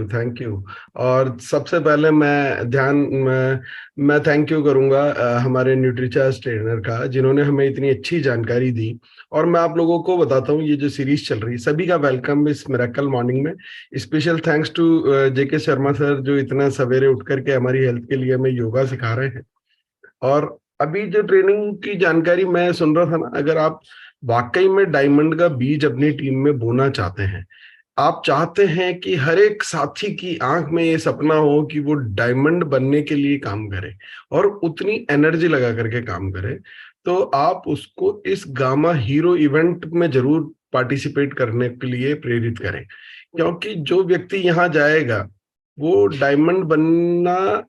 Thank you. और सबसे पहले मैं थैंक यू करूंगा हमारे न्यूट्रीचार्ज ट्रेनर का, जिन्होंने हमें इतनी अच्छी जानकारी दी। और मैं आप लोगों को बताता हूँ, ये जो सीरीज चल रही है, सभी का वेलकम इस मिरेकल मॉर्निंग में। Special thanks to JK Sharma sir, जो इतना सवेरे उठ करके हमारी हेल्थ के लिए हमें योगा सिखा रहे हैं। और अभी जो ट्रेनिंग की जानकारी मैं सुन रहा था ना, अगर आप वाकई में डायमंड का बीज अपनी टीम में बोना चाहते हैं, आप चाहते हैं कि हर एक साथी की आंख में ये सपना हो कि वो डायमंड बनने के लिए काम करे और उतनी एनर्जी लगा करके काम करे, तो आप उसको इस गामा हीरो इवेंट में जरूर पार्टिसिपेट करने के लिए प्रेरित करें। क्योंकि जो व्यक्ति यहाँ जाएगा, वो डायमंड बनना,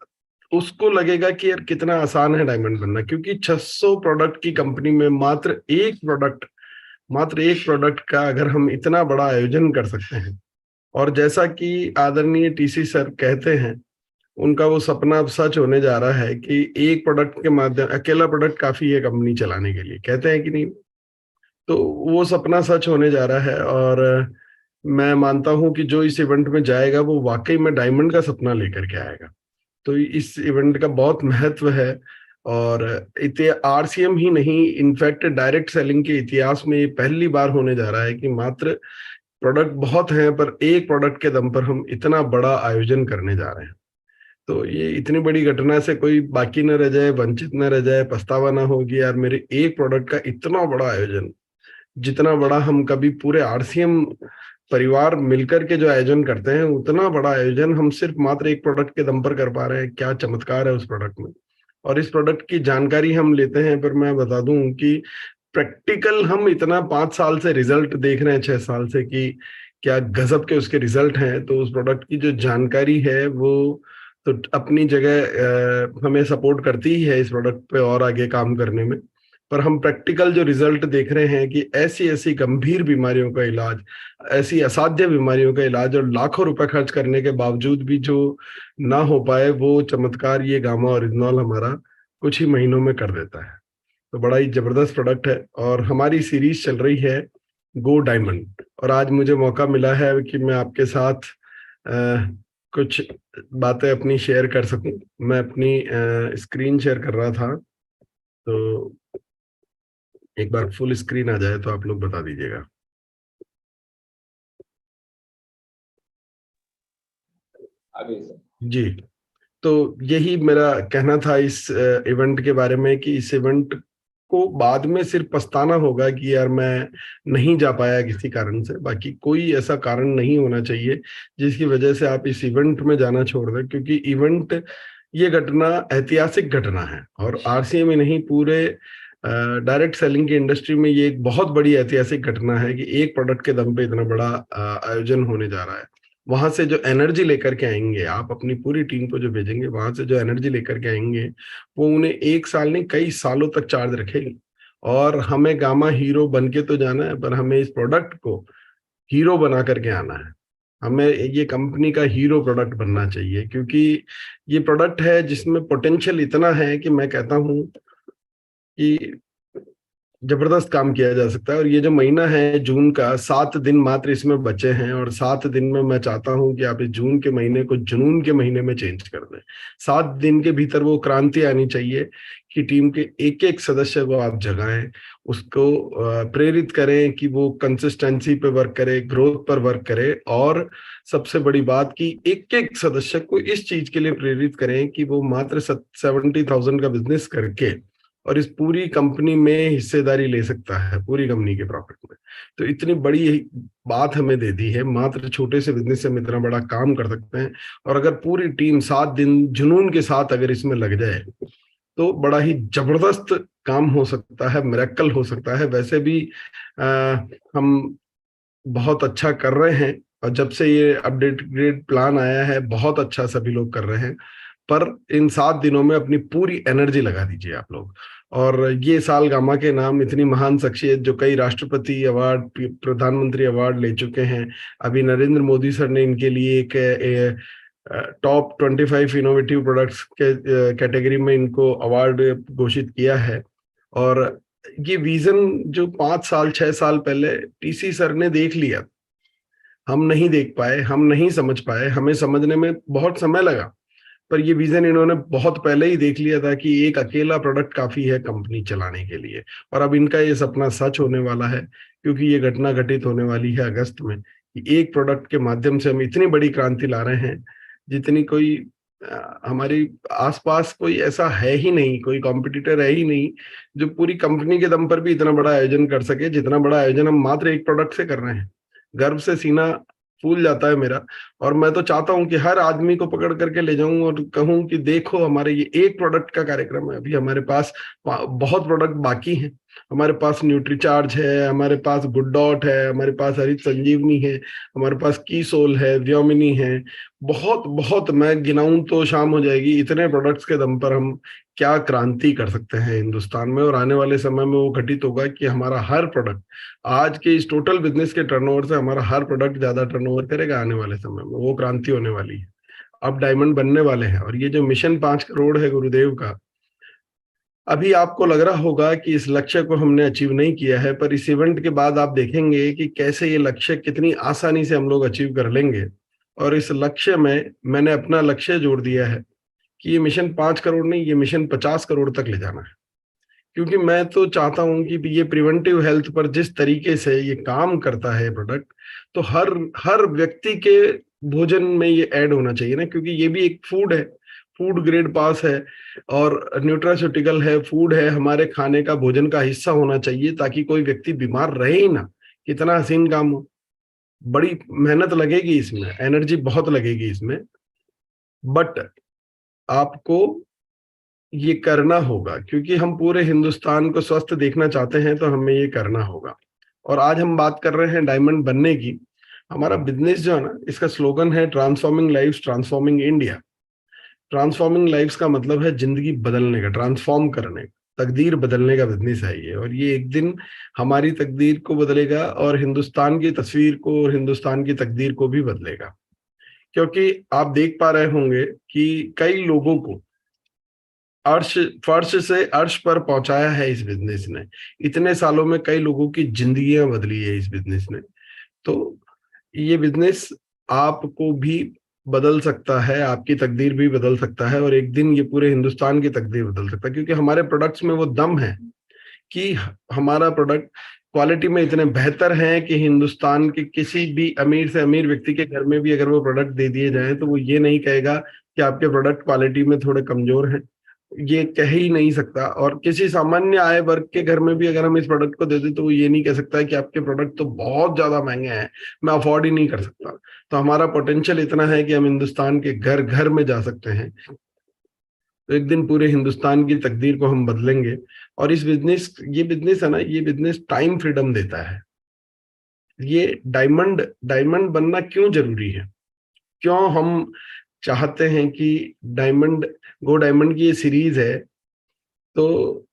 उसको लगेगा कि यार कितना आसान है डायमंड बनना। क्योंकि 600 प्रोडक्ट की कंपनी में मात्र एक प्रोडक्ट का अगर हम इतना बड़ा आयोजन कर सकते हैं, और जैसा कि आदरणीय टीसी सर कहते हैं, उनका वो सपना अब सच होने जा रहा है कि एक प्रोडक्ट के माध्यम, अकेला प्रोडक्ट काफी है कंपनी चलाने के लिए, कहते हैं कि नहीं? तो वो सपना सच होने जा रहा है। और मैं मानता हूं कि जो इस इवेंट में जाएगा वो वाकई में डायमंड का सपना लेकर के आएगा। तो इस इवेंट का बहुत महत्व है। और आरसीएम ही नहीं, इनफैक्ट डायरेक्ट सेलिंग के इतिहास में ये पहली बार होने जा रहा है कि मात्र प्रोडक्ट बहुत हैं पर एक प्रोडक्ट के दम पर हम इतना बड़ा आयोजन करने जा रहे हैं। तो ये इतनी बड़ी घटना से कोई बाकी न रह जाए, वंचित न रह जाए, पछतावा ना होगी यार मेरे एक प्रोडक्ट का इतना बड़ा आयोजन, जितना बड़ा हम कभी पूरे आरसीएम परिवार मिलकर के जो आयोजन करते हैं, उतना बड़ा आयोजन हम सिर्फ मात्र एक प्रोडक्ट के दम पर कर पा रहे हैं। क्या चमत्कार है उस प्रोडक्ट में। और इस प्रोडक्ट की जानकारी हम लेते हैं, पर मैं बता दूं कि प्रैक्टिकल हम इतना 5 साल से रिजल्ट देख रहे हैं, 6 साल से, कि क्या गजब के उसके रिजल्ट हैं। तो उस प्रोडक्ट की जो जानकारी है वो तो अपनी जगह हमें सपोर्ट करती ही है इस प्रोडक्ट पे और आगे काम करने में। पर हम प्रैक्टिकल जो रिजल्ट देख रहे हैं कि ऐसी ऐसी गंभीर बीमारियों का इलाज, ऐसी असाध्य बीमारियों का इलाज, और लाखों रुपए खर्च करने के बावजूद भी जो ना हो पाए, वो चमत्कार ये गामा ओरिजिनल हमारा कुछ ही महीनों में कर देता है। तो बड़ा ही जबरदस्त प्रोडक्ट है। और हमारी सीरीज चल रही है गो डायमंड, और आज मुझे मौका मिला है कि मैं आपके साथ कुछ बातें अपनी शेयर कर सकूं। मैं अपनी स्क्रीन शेयर कर रहा था, तो एक बार फुल स्क्रीन आ जाए तो आप लोग बता दीजिएगा। आगे सर। जी। तो यही मेरा कहना था इस इवेंट के बारे में, कि इस इवेंट को बाद में सिर्फ पछताना होगा कि यार मैं नहीं जा पाया किसी कारण से। बाकी कोई ऐसा कारण नहीं होना चाहिए जिसकी वजह से आप इस इवेंट में जाना छोड़ दें, क्योंकि इवेंट, ये घटना ऐतिहासिक घटना है। और आरसीए में नहीं, पूरे डायरेक्ट सेलिंग की इंडस्ट्री में ये एक बहुत बड़ी ऐतिहासिक घटना है कि एक प्रोडक्ट के दम पे इतना बड़ा आयोजन होने जा रहा है। वहां से जो एनर्जी लेकर के आएंगे, आप अपनी पूरी टीम को जो भेजेंगे, वहां से जो एनर्जी लेकर के आएंगे, वो उन्हें एक साल नहीं कई सालों तक चार्ज रखेगी। और हमें गामा हीरो बन के तो जाना है, पर हमें इस प्रोडक्ट को हीरो बना करके आना है। हमें ये कंपनी का हीरो प्रोडक्ट बनना चाहिए, क्योंकि ये प्रोडक्ट है जिसमें पोटेंशियल इतना है कि मैं कहता हूं कि जबरदस्त काम किया जा सकता है। और ये जो महीना है जून का, 7 दिन मात्र इसमें बचे हैं, और 7 दिन में मैं चाहता हूं कि आप इस जून के महीने को जुनून के महीने में चेंज कर दें। 7 दिन के भीतर वो क्रांति आनी चाहिए कि टीम के एक एक सदस्य को आप जगाएं, उसको प्रेरित करें कि वो कंसिस्टेंसी पे वर्क करे, ग्रोथ पर वर्क करे। और सबसे बड़ी बात कि एक एक सदस्य को इस चीज के लिए प्रेरित करें कि वो मात्र 70,000 का बिजनेस करके और इस पूरी कंपनी में हिस्सेदारी ले सकता है, पूरी कंपनी के प्रॉफिट में। तो इतनी बड़ी बात हमें दे दी है, मात्र छोटे से बिजनेस से हम इतना बड़ा काम कर सकते हैं। और अगर पूरी टीम 7 दिन जुनून के साथ अगर इसमें लग जाए, तो बड़ा ही जबरदस्त काम हो सकता है, मिरेकल हो सकता है। वैसे भी हम बहुत अच्छा कर रहे हैं, और जब से ये अपडेटेड प्लान आया है, बहुत अच्छा सभी लोग कर रहे हैं। पर इन 7 दिनों में अपनी पूरी एनर्जी लगा दीजिए आप लोग। और ये साल गामा के नाम इतनी महान शख्सियत, जो कई राष्ट्रपति अवार्ड, प्रधानमंत्री अवार्ड ले चुके हैं। अभी नरेंद्र मोदी सर ने इनके लिए एक टॉप 25 इनोवेटिव प्रोडक्ट्स के कैटेगरी में इनको अवार्ड घोषित किया है। और ये विजन जो 5 साल 6 साल पहले टीसी सर ने देख लिया, हम नहीं देख पाए, हम नहीं समझ पाए, हमें समझने में बहुत समय लगा। पर ये विजन इन्होंने बहुत पहले ही देख लिया था कि एक अकेला प्रोडक्ट काफी है कंपनी चलाने के लिए। और अब इनका ये सपना सच होने वाला है, क्योंकि ये घटना घटित होने वाली है अगस्त में, कि एक प्रोडक्ट के माध्यम से हम इतनी बड़ी क्रांति ला रहे हैं जितनी कोई हमारी आसपास कोई ऐसा है ही नहीं, कोई कॉम्पिटिटर है ही नहीं जो पूरी कंपनी के दम पर भी इतना बड़ा आयोजन कर सके, जितना बड़ा आयोजन हम मात्र एक प्रोडक्ट से कर रहे हैं। गर्व से सीना फूल जाता है मेरा। और मैं तो चाहता हूं कि हर आदमी को पकड़ करके ले जाऊं और कहूं कि देखो, हमारे ये एक प्रोडक्ट का कार्यक्रम है, अभी हमारे पास बहुत प्रोडक्ट बाकी हैं। हमारे पास न्यूट्रीचार्ज है, हमारे पास गुड डॉट है, हमारे पास हरित संजीवनी है, हमारे पास कीसोल है, व्योमिनी है। बहुत बहुत, मैं गिनाऊं तो शाम हो जाएगी, इतने प्रोडक्ट्स के दम पर हम क्या क्रांति कर सकते हैं हिंदुस्तान में। और आने वाले समय में वो घटित होगा कि हमारा हर प्रोडक्ट, आज के इस टोटल बिजनेस के टर्नओवर से हमारा हर प्रोडक्ट ज्यादा टर्नओवर करेगा आने वाले समय में। वो क्रांति होने वाली है। अब डायमंड बनने वाले हैं। और ये जो मिशन 5 करोड़ है गुरुदेव का, अभी आपको लग रहा होगा कि इस लक्ष्य को हमने अचीव नहीं किया है, पर इस इवेंट के बाद आप देखेंगे कि कैसे ये लक्ष्य कितनी आसानी से हम लोग अचीव कर लेंगे। और इस लक्ष्य में मैंने अपना लक्ष्य जोड़ दिया है कि ये मिशन 5 करोड़ नहीं, ये मिशन 50 करोड़ तक ले जाना है। क्योंकि मैं तो चाहता हूं कि ये प्रिवेंटिव हेल्थ पर जिस तरीके से ये काम करता है प्रोडक्ट, तो हर हर व्यक्ति के भोजन में ये ऐड होना चाहिए ना, क्योंकि ये भी एक फूड है, फूड ग्रेड पास है और न्यूट्रास्यूटिकल है, फूड है, हमारे खाने का भोजन का हिस्सा होना चाहिए, ताकि कोई व्यक्ति बीमार रहे ही ना। कितना हसीन काम हो। बड़ी मेहनत लगेगी इसमें, एनर्जी बहुत लगेगी इसमें, बट आपको ये करना होगा, क्योंकि हम पूरे हिंदुस्तान को स्वस्थ देखना चाहते हैं, तो हमें ये करना होगा। और आज हम बात कर रहे हैं डायमंड बनने की। हमारा बिजनेस जो है ना, इसका स्लोगन है transforming lives, transforming India. Transforming lives का मतलब है जिंदगी बदलने का, ट्रांसफॉर्म करने का, तकदीर बदलने का बिजनेस है ये। और ये एक दिन हमारी तकदीर को बदलेगा और हिंदुस्तान की तस्वीर को और हिंदुस्तान की तकदीर को भी बदलेगा। क्योंकि आप देख पा रहे होंगे कि कई लोगों को अर्श फर्श से अर्श पर पहुंचाया है इस बिजनेस ने। इतने सालों में कई लोगों की जिंदगियां बदली है इस बिजनेस ने। तो ये बिजनेस आपको भी बदल सकता है, आपकी तकदीर भी बदल सकता है, और एक दिन ये पूरे हिंदुस्तान की तकदीर बदल सकता है। क्योंकि हमारे प्रोडक्ट्स में वो दम है कि हमारा प्रोडक्ट क्वालिटी में इतने बेहतर हैं कि हिंदुस्तान के किसी भी अमीर से अमीर व्यक्ति के घर में भी अगर वो प्रोडक्ट दे दिए जाएं, तो वो ये नहीं कहेगा कि आपके प्रोडक्ट क्वालिटी में थोड़े कमजोर हैं। ये कह ही नहीं सकता। और किसी सामान्य आय वर्ग के घर में भी अगर हम इस प्रोडक्ट को दे दें, तो वो ये नहीं कह सकता है कि आपके प्रोडक्ट तो बहुत ज्यादा महंगे हैं, मैं अफोर्ड ही नहीं कर सकता। तो हमारा पोटेंशियल इतना है कि हम हिंदुस्तान के घर घर में जा सकते हैं। तो एक दिन पूरे हिंदुस्तान की तकदीर को हम बदलेंगे। और ये बिजनेस है ना, ये बिजनेस टाइम फ्रीडम देता है। ये डायमंड डायमंड बनना क्यों जरूरी है, क्यों हम चाहते हैं कि डायमंड गो डायमंड की ये सीरीज है। तो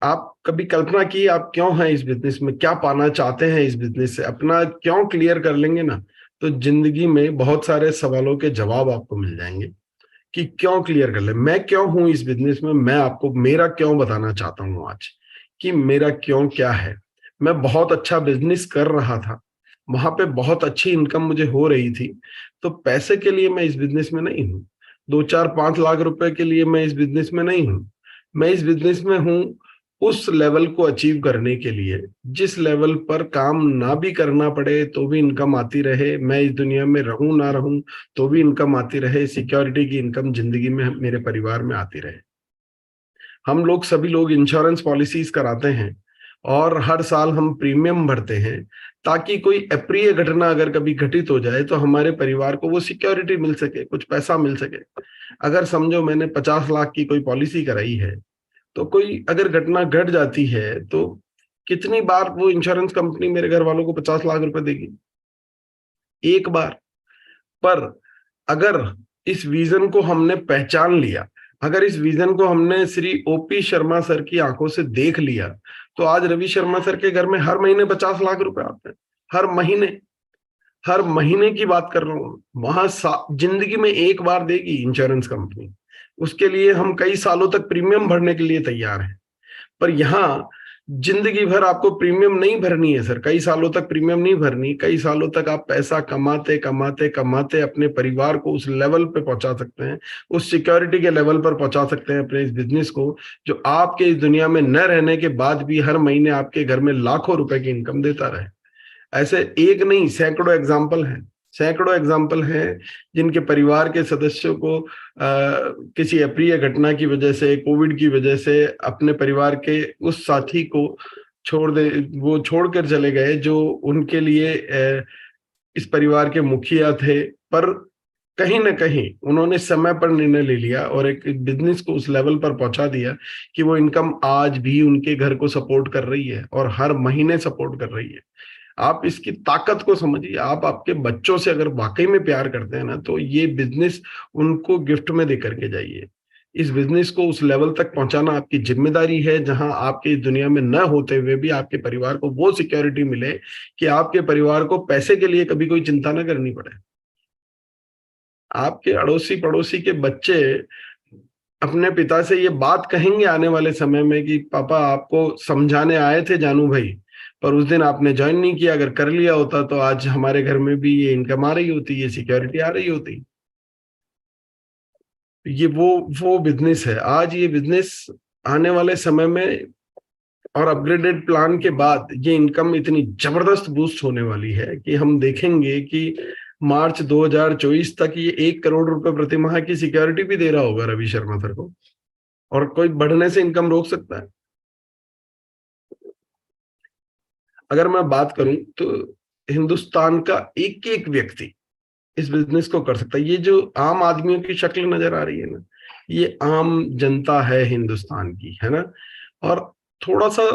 आप कभी कल्पना की आप क्यों हैं इस बिजनेस में, क्या पाना चाहते हैं इस बिजनेस से, अपना क्यों क्लियर कर लेंगे ना, तो जिंदगी में बहुत सारे सवालों के जवाब आपको मिल जाएंगे कि क्यों क्लियर कर ले। मैं क्यों हूं इस बिजनेस में, मैं आपको मेरा क्यों बताना चाहता हूं आज, कि मेरा क्यों क्या है। मैं बहुत अच्छा बिजनेस कर रहा था, वहां पे बहुत अच्छी इनकम मुझे हो रही थी। तो पैसे के लिए मैं इस बिजनेस में नहीं हूँ, 2 4 5 लाख रुपए के लिए मैं इस बिजनेस में नहीं हूँ। मैं इस बिजनेस में हूँ उस लेवल को अचीव करने के लिए, जिस लेवल पर काम ना भी करना पड़े तो भी इनकम आती रहे, मैं इस दुनिया में रहूं ना रहूं तो भी इनकम आती रहे, सिक्योरिटी की इनकम जिंदगी में मेरे परिवार में आती रहे। हम लोग सभी लोग इंश्योरेंस पॉलिसीज कराते हैं और हर साल हम प्रीमियम भरते हैं, ताकि कोई अप्रिय घटना अगर कभी घटित हो जाए तो हमारे परिवार को वो सिक्योरिटी मिल सके, कुछ पैसा मिल सके। अगर समझो मैंने 50 लाख की कोई पॉलिसी कराई है, तो कोई अगर घटना घट जाती है तो कितनी बार वो इंश्योरेंस कंपनी मेरे घर वालों को 50 लाख रुपए देगी? एक बार। पर अगर इस विजन को हमने पहचान लिया, अगर इस विजन को हमने श्री ओपी शर्मा सर की आंखों से देख लिया, तो आज रवि शर्मा सर के घर में हर महीने 50 लाख रुपए आते हैं। हर महीने, हर महीने की बात कर रहा हूँ। वहां जिंदगी में एक बार देगी इंश्योरेंस कंपनी, उसके लिए हम कई सालों तक प्रीमियम भरने के लिए तैयार हैं। पर यहाँ जिंदगी भर आपको प्रीमियम नहीं भरनी है सर, कई सालों तक प्रीमियम नहीं भरनी, कई सालों तक आप पैसा कमाते कमाते कमाते अपने परिवार को उस लेवल पे पहुंचा सकते हैं, उस सिक्योरिटी के लेवल पर पहुंचा सकते हैं अपने इस बिजनेस को, जो आपके इस दुनिया में न रहने के बाद भी हर महीने आपके घर में लाखों रुपए की इनकम देता रहे। ऐसे एक नहीं, सैकड़ों एग्जाम्पल हैं, सैकड़ों एग्जाम्पल हैं जिनके परिवार के सदस्यों को किसी अप्रिय घटना की वजह से, कोविड की वजह से अपने परिवार के उस साथी को वो छोड़कर चले गए जो उनके लिए इस परिवार के मुखिया थे, पर कहीं ना कहीं उन्होंने समय पर निर्णय ले लिया और एक बिजनेस को उस लेवल पर पहुंचा दिया कि वो इनकम आज भी उनके घर को सपोर्ट कर रही है और हर महीने सपोर्ट कर रही है। आप इसकी ताकत को समझिए। आप आपके बच्चों से अगर वाकई में प्यार करते हैं ना, तो ये बिजनेस उनको गिफ्ट में दे करके जाइए। इस बिजनेस को उस लेवल तक पहुंचाना आपकी जिम्मेदारी है जहां आपके इस दुनिया में न होते हुए भी आपके परिवार को वो सिक्योरिटी मिले कि आपके परिवार को पैसे के लिए कभी कोई चिंता न करनी पड़े। आपके अड़ोसी पड़ोसी के बच्चे अपने पिता से ये बात कहेंगे आने वाले समय में कि पापा आपको समझाने आए थे जानू भाई, पर उस दिन आपने ज्वाइन नहीं किया, अगर कर लिया होता तो आज हमारे घर में भी ये इनकम आ रही होती, ये सिक्योरिटी आ रही होती। ये वो बिजनेस है। आज ये बिजनेस आने वाले समय में और अपग्रेडेड प्लान के बाद ये इनकम इतनी जबरदस्त बूस्ट होने वाली है कि हम देखेंगे कि मार्च 2024 तक ये 1 करोड़ रुपए प्रति माह की सिक्योरिटी भी दे रहा होगा रवि शर्मा सर को, और कोई बढ़ने से इनकम रोक सकता है? अगर मैं बात करूं तो हिंदुस्तान का एक एक व्यक्ति इस बिजनेस को कर सकता है। ये जो आम आदमियों की शक्ल नजर आ रही है ना, ये आम जनता है हिंदुस्तान की, है ना। और थोड़ा सा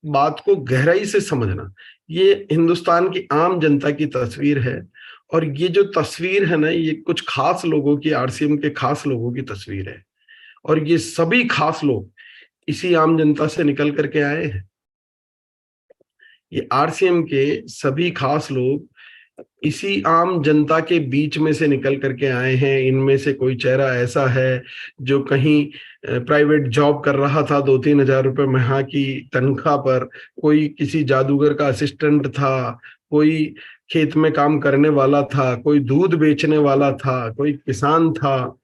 बात को गहराई से समझना, ये हिंदुस्तान की आम जनता की तस्वीर है, और ये जो तस्वीर है ना, ये कुछ खास लोगों की, आरसीएम के खास लोगों की तस्वीर है, और ये सभी खास लोग इसी आम जनता से निकल करके आए हैं। ये आरसीएम के सभी खास लोग इसी आम जनता के बीच में से निकल करके आए हैं। इनमें से कोई चेहरा ऐसा है जो कहीं प्राइवेट जॉब कर रहा था 2-3 हजार रुपए माह की तनख्वाह पर, कोई किसी जादूगर का असिस्टेंट था, कोई खेत में काम करने वाला था, कोई दूध बेचने वाला था, कोई किसान था।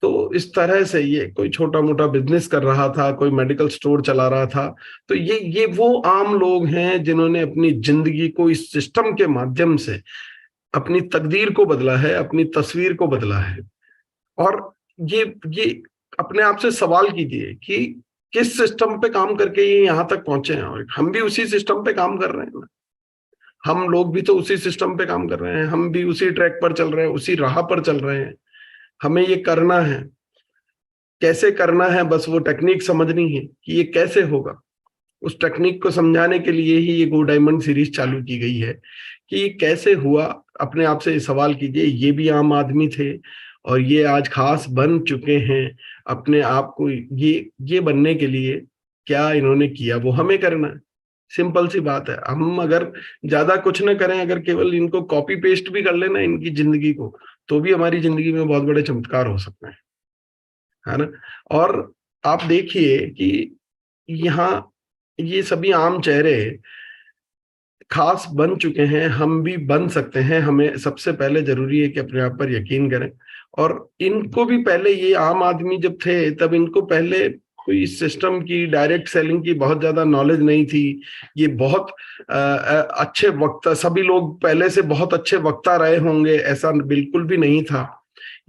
तो इस तरह से ये कोई छोटा मोटा बिजनेस कर रहा था, कोई मेडिकल स्टोर चला रहा था। तो ये वो आम लोग हैं जिन्होंने अपनी जिंदगी को इस सिस्टम के माध्यम से अपनी तकदीर को बदला है, अपनी तस्वीर को बदला है। और ये अपने आप से सवाल कीजिए कि किस सिस्टम पे काम करके ये यहाँ तक पहुंचे हैं, और हम भी उसी सिस्टम पे काम कर रहे हैं ना। हम लोग भी तो उसी सिस्टम पे काम कर रहे हैं, हम भी उसी ट्रैक पर चल रहे हैं, उसी राह पर चल रहे हैं। हमें ये करना है, कैसे करना है, बस वो टेक्निक समझनी है कि ये कैसे होगा। उस टेक्निक को समझाने के लिए ही ये गो डायमंड सीरीज चालू की गई है कि ये कैसे हुआ। अपने आप से सवाल कीजिए, ये भी आम आदमी थे और ये आज खास बन चुके हैं। अपने आप को ये बनने के लिए क्या इन्होंने किया, वो हमें करना है। सिंपल सी बात है। हम अगर ज्यादा कुछ ना करें, अगर केवल इनको कॉपी पेस्ट भी कर लेना इनकी जिंदगी को, तो भी हमारी जिंदगी में बहुत बड़े चमत्कार हो सकते हैं, है ना। और आप देखिए कि यहाँ ये सभी आम चेहरे खास बन चुके हैं, हम भी बन सकते हैं। हमें सबसे पहले जरूरी है कि अपने आप पर यकीन करें। और इनको भी पहले, ये आम आदमी जब थे तब इनको पहले कोई सिस्टम की, डायरेक्ट सेलिंग की बहुत ज्यादा नॉलेज नहीं थी। ये बहुत अच्छे वक्ता, सभी लोग पहले से बहुत अच्छे वक्ता रहे होंगे ऐसा बिल्कुल भी नहीं था।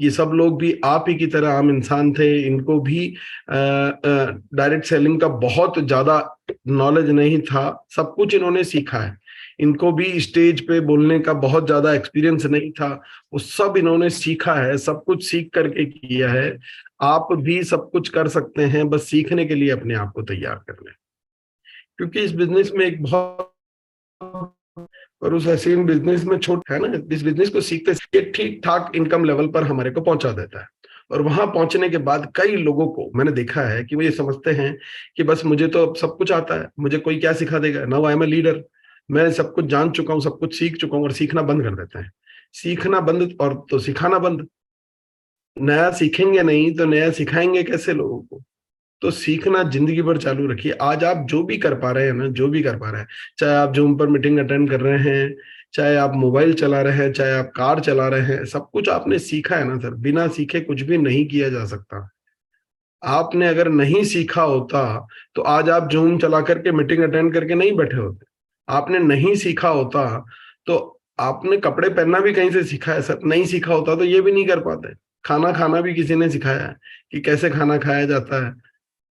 ये सब लोग भी आप ही की तरह आम इंसान थे। इनको भी डायरेक्ट सेलिंग का बहुत ज्यादा नॉलेज नहीं था। सब कुछ इन्होंने सीखा है। इनको भी स्टेज पे बोलने का बहुत ज्यादा एक्सपीरियंस नहीं था, वो सब इन्होंने सीखा है, सब कुछ सीख करके किया है। आप भी सब कुछ कर सकते हैं, बस सीखने के लिए अपने आप को तैयार कर लें। क्योंकि इस बिजनेस में एक बहुत, और उस हसीन बिजनेस में छोट है ना, इस बिजनेस को सीखते सीखते ठीक ठाक इनकम लेवल पर हमारे को पहुंचा देता है। और वहां पहुंचने के बाद कई लोगों को मैंने देखा है कि वो ये समझते हैं कि बस मुझे तो अब सब कुछ आता है, मुझे कोई क्या सिखा देगा, now I am a leader, मैं सब कुछ जान चुका हूँ, सब कुछ सीख चुका हूँ, और सीखना बंद कर देते हैं। सीखना बंद और तो सिखाना बंद। नया सीखेंगे नहीं तो नया सिखाएंगे कैसे लोगों को? तो सीखना जिंदगी भर चालू रखिए। आज आप जो भी कर पा रहे हैं ना, जो भी कर पा रहे हैं, चाहे आप जूम पर मीटिंग अटेंड कर रहे हैं, चाहे आप मोबाइल चला रहे हैं, चाहे आप कार चला रहे हैं, सब कुछ आपने सीखा है ना सर। बिना सीखे कुछ भी नहीं किया जा सकता। आपने अगर नहीं सीखा होता तो आज आप जूम चला करके मीटिंग अटेंड करके नहीं बैठे होते। आपने नहीं सीखा होता तो आपने कपड़े पहनना भी कहीं से सीखा है सर, नहीं सीखा होता तो ये भी नहीं कर पाते। खाना खाना भी किसी ने सिखाया है कि कैसे खाना खाया जाता है।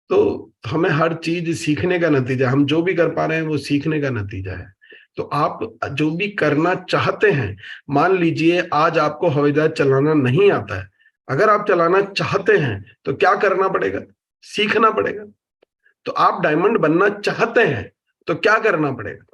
तो हमें हर चीज सीखने का नतीजा, हम जो भी कर पा रहे हैं वो सीखने का नतीजा है। तो आप जो भी करना चाहते हैं, मान लीजिए आज आपको हवाई जहाज चलाना नहीं आता है, अगर आप चलाना चाहते हैं तो क्या करना पड़ेगा? सीखना पड़ेगा। तो आप डायमंड बनना चाहते हैं तो क्या करना पड़ेगा?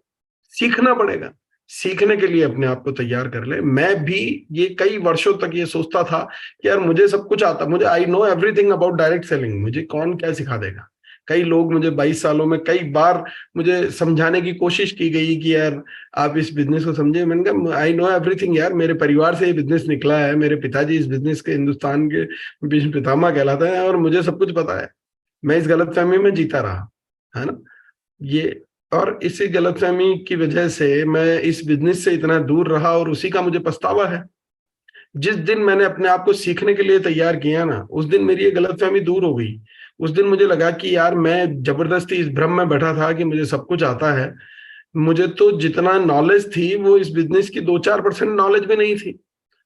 सीखना पड़ेगा। सीखने के लिए अपने आप को तैयार कर ले। मैं भी ये कई वर्षों तक ये सोचता था कि यार मुझे सब कुछ आता, मुझे I know everything about direct selling, मुझे कौन क्या सिखा देगा। कई लोग मुझे 22 सालों में कई बार मुझे समझाने की कोशिश की गई कि यार आप इस बिजनेस को समझे। मैंने कहा आई नो एवरीथिंग यार, मेरे परिवार से ये बिजनेस निकला है, मेरे पिताजी इस बिजनेस के हिंदुस्तान के भीष्म पितामह कहलाते हैं और मुझे सब कुछ पता है। मैं इस गलतफहमी में जीता रहा, है ना ये। और इसी गलतफहमी की वजह से मैं इस बिजनेस से इतना दूर रहा और उसी का मुझे पछतावा है। जिस दिन मैंने अपने आप को सीखने के लिए तैयार किया ना, उस दिन मेरी ये गलतफहमी दूर हो गई। उस दिन मुझे लगा कि यार मैं जबरदस्ती इस भ्रम में बैठा था कि मुझे सब कुछ आता है। मुझे तो जितना नॉलेज थी वो इस बिजनेस की 2-4% नॉलेज भी नहीं थी।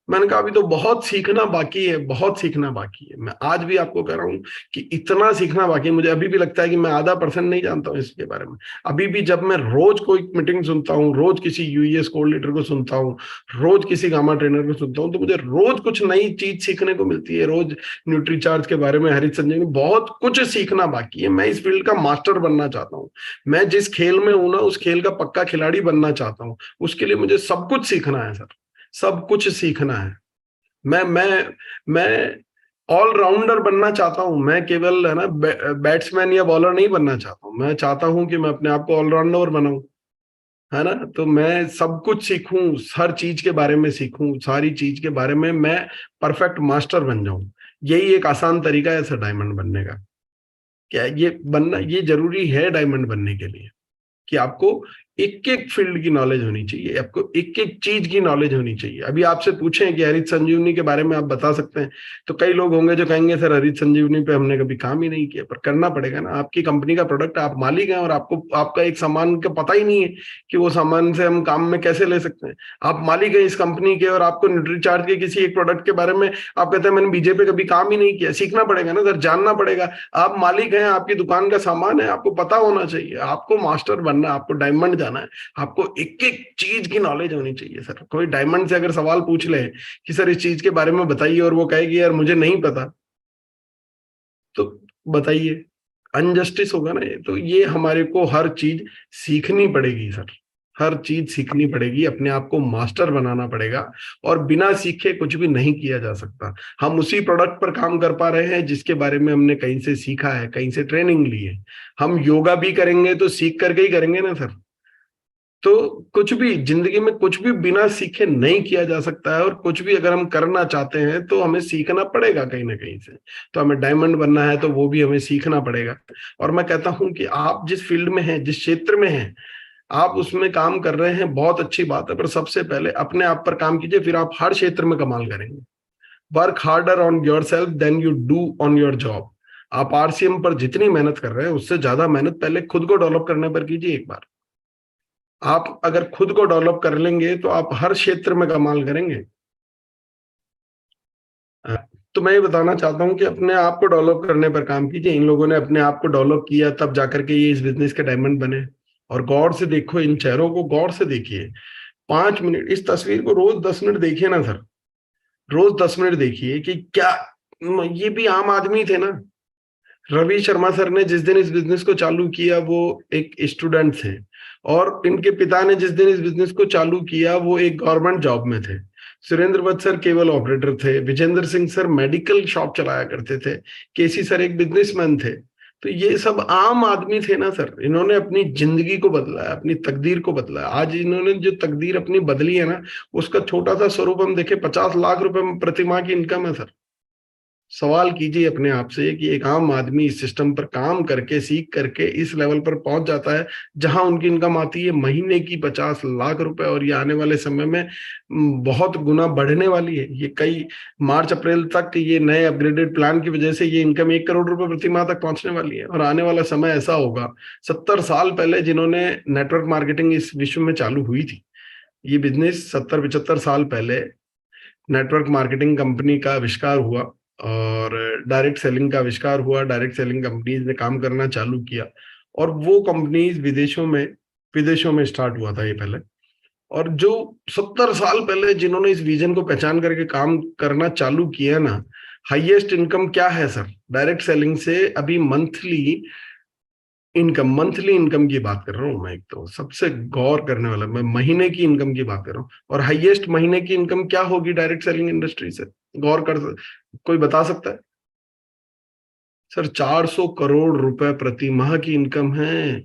मैंने कहा अभी तो बहुत सीखना बाकी है, बहुत सीखना बाकी है। मैं आज भी आपको कह रहा हूँ कि इतना सीखना बाकी है। मुझे अभी भी लगता है कि मैं आधा % नहीं जानता हूँ इसके बारे में। अभी भी जब मैं रोज कोई मीटिंग सुनता हूँ, रोज किसी यूएस कोड लीडर को सुनता हूँ, रोज किसी गामा ट्रेनर को सुनता हूँ, तो मुझे रोज कुछ नई चीज सीखने को मिलती है। रोज न्यूट्री चार्ज के बारे में, हरित संजीवनी, बहुत कुछ सीखना बाकी है। मैं इस फील्ड का मास्टर बनना चाहता हूँ। मैं जिस खेल में हूं ना, उस खेल का पक्का खिलाड़ी बनना चाहता हूँ। उसके लिए मुझे सब कुछ सीखना है सर, सब कुछ सीखना है। मैं ऑलराउंडर बनना चाहता हूं। मैं केवल है ना बैट्समैन या बॉलर नहीं बनना चाहता हूं। मैं चाहता हूं कि मैं अपने आप को ऑलराउंडर बनाऊं, है ना। तो मैं सब कुछ सीखूं, हर चीज के बारे में सीखूं, सारी चीज के बारे में मैं परफेक्ट मास्टर बन जाऊं। यही एक आसान तरीका है सर डायमंड बनने का। क्या ये बनना ये जरूरी है डायमंड बनने के लिए कि आपको एक एक फील्ड की नॉलेज होनी चाहिए, आपको एक एक चीज की नॉलेज होनी चाहिए। अभी आपसे पूछें कि हरित संजीवनी के बारे में आप बता सकते हैं, तो कई लोग होंगे जो कहेंगे सर हरित संजीवनी पे हमने कभी काम ही नहीं किया। पर करना पड़ेगा ना, आपकी कंपनी का प्रोडक्ट, आप मालिक हैं और आपको आपका एक सामान का पता ही नहीं है कि वो सामान से हम काम में कैसे ले सकते हैं। आप मालिक हैं इस कंपनी के और आपको न्यूट्रीचार्ज के किसी एक प्रोडक्ट के बारे में आप कहते हैं मैंने बीजेपी कभी काम ही नहीं किया। सीखना पड़ेगा ना सर, जानना पड़ेगा। आप मालिक हैं, आपकी दुकान का सामान है, आपको पता होना चाहिए। आपको मास्टर बनना, आपको डायमंड जाना है, आपको एक एक चीज की नॉलेज होनी चाहिए सर। कोई डायमंड से अगर सवाल पूछ ले कि सर इस चीज के बारे में बताइए और वो कहेगी यार मुझे नहीं पता, तो बताइए, अनजस्टिस होगा ना ये। तो ये हमारे को हर चीज सीखनी पड़ेगी सर, हर चीज सीखनी पड़ेगी, अपने आप को मास्टर बनाना पड़ेगा। और बिना सीखे कुछ भी नहीं किया जा सकता। हम उसी प्रोडक्ट पर काम कर पा रहे हैं जिसके बारे में हमने कहीं से सीखा है, कहीं से ट्रेनिंग ली है। हम योगा भी करेंगे तो सीख करके ही करेंगे ना सर। तो कुछ भी जिंदगी में कुछ भी बिना सीखे नहीं किया जा सकता है। और कुछ भी अगर हम करना चाहते हैं तो हमें सीखना पड़ेगा कहीं ना कहीं से। तो हमें डायमंड बनना है तो वो भी हमें सीखना पड़ेगा। और मैं कहता हूं कि आप जिस फील्ड में हैं, जिस क्षेत्र में हैं, आप उसमें काम कर रहे हैं, बहुत अच्छी बात है। पर सबसे पहले अपने आप पर काम कीजिए, फिर आप हर क्षेत्र में कमाल करेंगे। Work harder on yourself than you do on your job. आप आरसीएम पर जितनी मेहनत कर रहे हैं उससे ज्यादा मेहनत पहले खुद को डेवलप करने पर कीजिए एक बार। आप अगर खुद को डेवलप कर लेंगे तो आप हर क्षेत्र में कमाल करेंगे। अ, तो मैं ये बताना चाहता हूँ कि अपने आप को डेवलप करने पर काम कीजिए। इन लोगों ने अपने आप को डेवलप किया तब जाकर के ये इस बिजनेस के डायमंड बने। और गौर से देखो, इन चेहरों को गौर से देखिए। 5 मिनट इस तस्वीर को रोज 10 मिनट देखिए ना सर, रोज 10 मिनट देखिए कि क्या ये भी आम आदमी थे ना। रवि शर्मा सर ने जिस दिन इस बिजनेस को चालू किया वो एक स्टूडेंट थे, और इनके पिता ने जिस दिन इस बिजनेस को चालू किया वो एक गवर्नमेंट जॉब में थे। Surendra Vats sir cable operator थे, Vijendra Singh sir medical shop चलाया करते थे, केसी सर एक बिजनेसमैन थे। तो ये सब आम आदमी थे ना सर। इन्होंने अपनी जिंदगी को बदला है, अपनी तकदीर को बदला है। आज इन्होंने जो तकदीर अपनी बदली है ना, उसका छोटा सा स्वरूप हम देखें, 50 लाख रुपए प्रतिमाह की इनकम है सर। सवाल कीजिए अपने आप से कि एक आम आदमी इस सिस्टम पर काम करके सीख करके इस लेवल पर पहुंच जाता है जहां उनकी इनकम आती है महीने की 50 लाख रुपए, और ये आने वाले समय में बहुत गुना बढ़ने वाली है। ये कई मार्च अप्रैल तक ये नए अपग्रेडेड प्लान की वजह से ये इनकम 1 करोड़ रुपए प्रति माह तक पहुंचने वाली है। और आने वाला समय ऐसा होगा, 70 साल पहले जिन्होंने नेटवर्क मार्केटिंग इस विश्व में चालू हुई थी, ये बिजनेस 70-75 साल पहले नेटवर्क मार्केटिंग कंपनी का आविष्कार हुआ और डायरेक्ट सेलिंग का आविष्कार हुआ। डायरेक्ट सेलिंग कंपनीज ने काम करना चालू किया और वो कंपनीज विदेशों में स्टार्ट हुआ था ये पहले। और जो 70 साल पहले जिन्होंने इस विजन को पहचान करके काम करना चालू किया ना, हाईएस्ट इनकम क्या है सर डायरेक्ट सेलिंग से? अभी मंथली इनकम की बात कर रहा हूं मैं, एक तो सबसे गौर करने वाला, मैं महीने की इनकम की बात कर रहा हूँ। और हाईएस्ट महीने की इनकम क्या होगी डायरेक्ट सेलिंग इंडस्ट्री से? गौर कर, कोई बता सकता है सर? 400 करोड़ रुपए प्रति माह की इनकम है।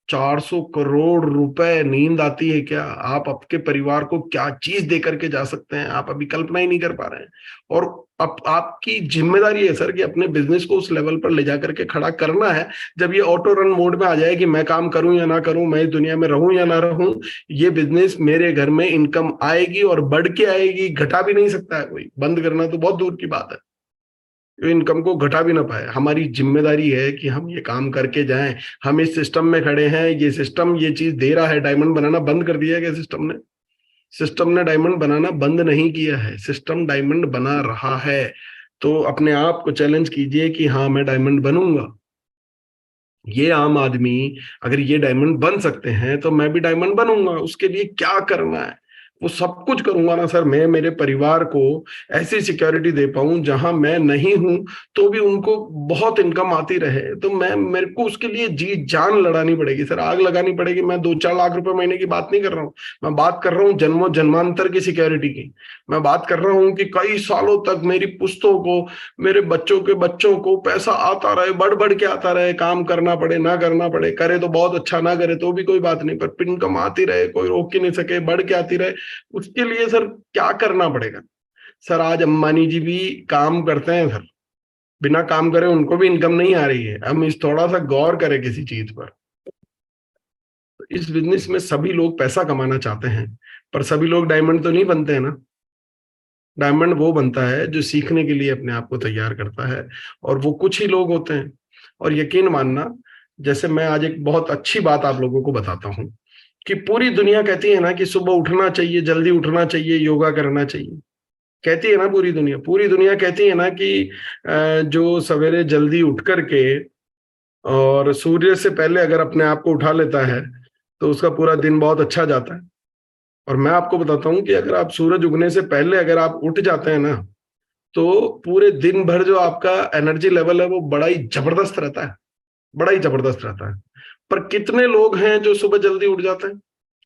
400 करोड़ रुपए। नींद आती है क्या? आप आपके परिवार को क्या चीज दे करके जा सकते हैं, आप अभी कल्पना ही नहीं कर पा रहे हैं। और अब आपकी जिम्मेदारी है सर कि अपने बिजनेस को उस लेवल पर ले जा करके खड़ा करना है। जब ये ऑटो रन मोड में आ जाए कि मैं काम करूं या ना करूं, मैं इस दुनिया में रहूं या ना रहूं, ये बिजनेस मेरे घर में इनकम आएगी और बढ़ के आएगी, घटा भी नहीं सकता है कोई। बंद करना तो बहुत दूर की बात है, इनकम को घटा भी ना पाए। हमारी जिम्मेदारी है कि हम ये काम करके जाएं। हम इस सिस्टम में खड़े हैं, ये सिस्टम ये चीज दे रहा है। डायमंड बनाना बंद कर दिया है क्या सिस्टम ने? सिस्टम ने डायमंड बनाना बंद नहीं किया है, सिस्टम डायमंड बना रहा है। तो अपने आप को चैलेंज कीजिए कि हाँ मैं डायमंड बनूंगा। ये आम आदमी अगर ये डायमंड बन सकते हैं तो मैं भी डायमंड बनूंगा। उसके लिए क्या करना है वो सब कुछ करूंगा ना सर। मैं मेरे परिवार को ऐसी सिक्योरिटी दे पाऊं जहां मैं नहीं हूं तो भी उनको बहुत इनकम आती रहे। तो मेरे को उसके लिए जी जान लड़ानी पड़ेगी सर, आग लगानी पड़ेगी। मैं 2-4 लाख रुपए महीने की बात नहीं कर रहा हूँ, मैं बात कर रहा हूँ जन्मों जन्मांतर की सिक्योरिटी की। मैं बात कर रहा हूँ कि कई सालों तक मेरी पुश्तों को, मेरे बच्चों के बच्चों को पैसा आता रहे, बढ़ बढ़ के आता रहे। काम करना पड़े ना करना पड़े, करे तो बहुत अच्छा, ना करे तो भी कोई बात नहीं, पर इनकम आती रहे, कोई रोक ही नहीं सके, बढ़ के आती रहे। उसके लिए सर क्या करना पड़ेगा? सर आज अंबानी जी भी काम करते हैं सर, बिना काम करे उनको भी इनकम नहीं आ रही है। हम इस थोड़ा सा गौर करें किसी चीज पर। इस बिजनेस में सभी लोग पैसा कमाना चाहते हैं, पर सभी लोग डायमंड तो नहीं बनते हैं ना। डायमंड वो बनता है जो सीखने के लिए अपने आप को तैयार करता है, और वो कुछ ही लोग होते हैं। और यकीन मानना, जैसे मैं आज एक बहुत अच्छी बात आप लोगों को बताता हूं कि पूरी दुनिया कहती है ना कि सुबह उठना चाहिए, जल्दी उठना चाहिए, योगा करना चाहिए। कहती है ना पूरी दुनिया कहती है ना कि जो सवेरे जल्दी उठ करके और सूर्य से पहले अगर अपने आप को उठा लेता है तो उसका पूरा दिन बहुत अच्छा जाता है। और मैं आपको बताता हूँ कि अगर आप सूरज उगने से पहले अगर आप उठ जाते हैं ना, तो पूरे दिन भर जो आपका एनर्जी लेवल है वो बड़ा ही जबरदस्त रहता है, बड़ा ही जबरदस्त रहता है। पर कितने लोग हैं जो सुबह जल्दी उठ जाते हैं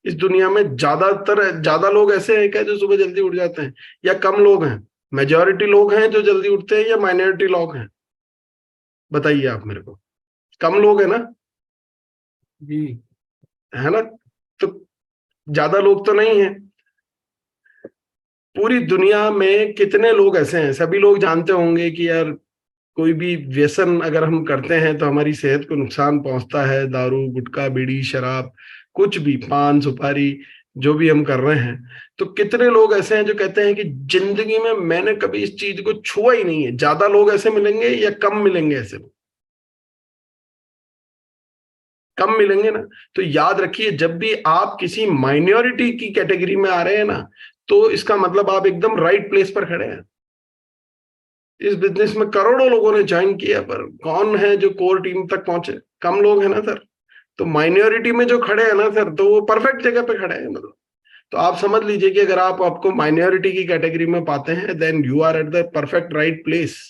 इस दुनिया में? ज्यादा लोग ऐसे हैं क्या जो सुबह जल्दी उठ जाते हैं, या कम लोग हैं? मेजॉरिटी लोग हैं जो जल्दी उठते हैं या माइनॉरिटी लोग हैं? बताइए आप मेरे को। कम लोग हैं ना? जी। है ना? तो ज्यादा लोग तो नहीं है। पूरी दुनिया में कितने लोग ऐसे हैं? सभी लोग जानते होंगे कि यार कोई भी व्यसन अगर हम करते हैं तो हमारी सेहत को नुकसान पहुंचता है। दारू, गुटखा, बीड़ी, शराब, कुछ भी, पान, सुपारी, जो भी हम कर रहे हैं। तो कितने लोग ऐसे हैं जो कहते हैं कि जिंदगी में मैंने कभी इस चीज को छुआ ही नहीं है? ज्यादा लोग ऐसे मिलेंगे या कम मिलेंगे ऐसे लोग? कम मिलेंगे ना। तो याद रखिए, जब भी आप किसी माइनॉरिटी की कैटेगरी में आ रहे हैं ना, तो इसका मतलब आप एकदम राइट प्लेस पर खड़े हैं। इस बिजनेस में करोड़ों लोगों ने ज्वाइन किया, पर कौन है जो कोर टीम तक पहुंचे? कम लोग हैं ना सर। तो माइनॉरिटी में जो खड़े हैं ना सर, तो वो परफेक्ट जगह पे खड़े हैं मतलब। तो आप समझ लीजिए कि अगर आप आपको माइनॉरिटी की कैटेगरी में पाते हैं, then you are at the perfect right place.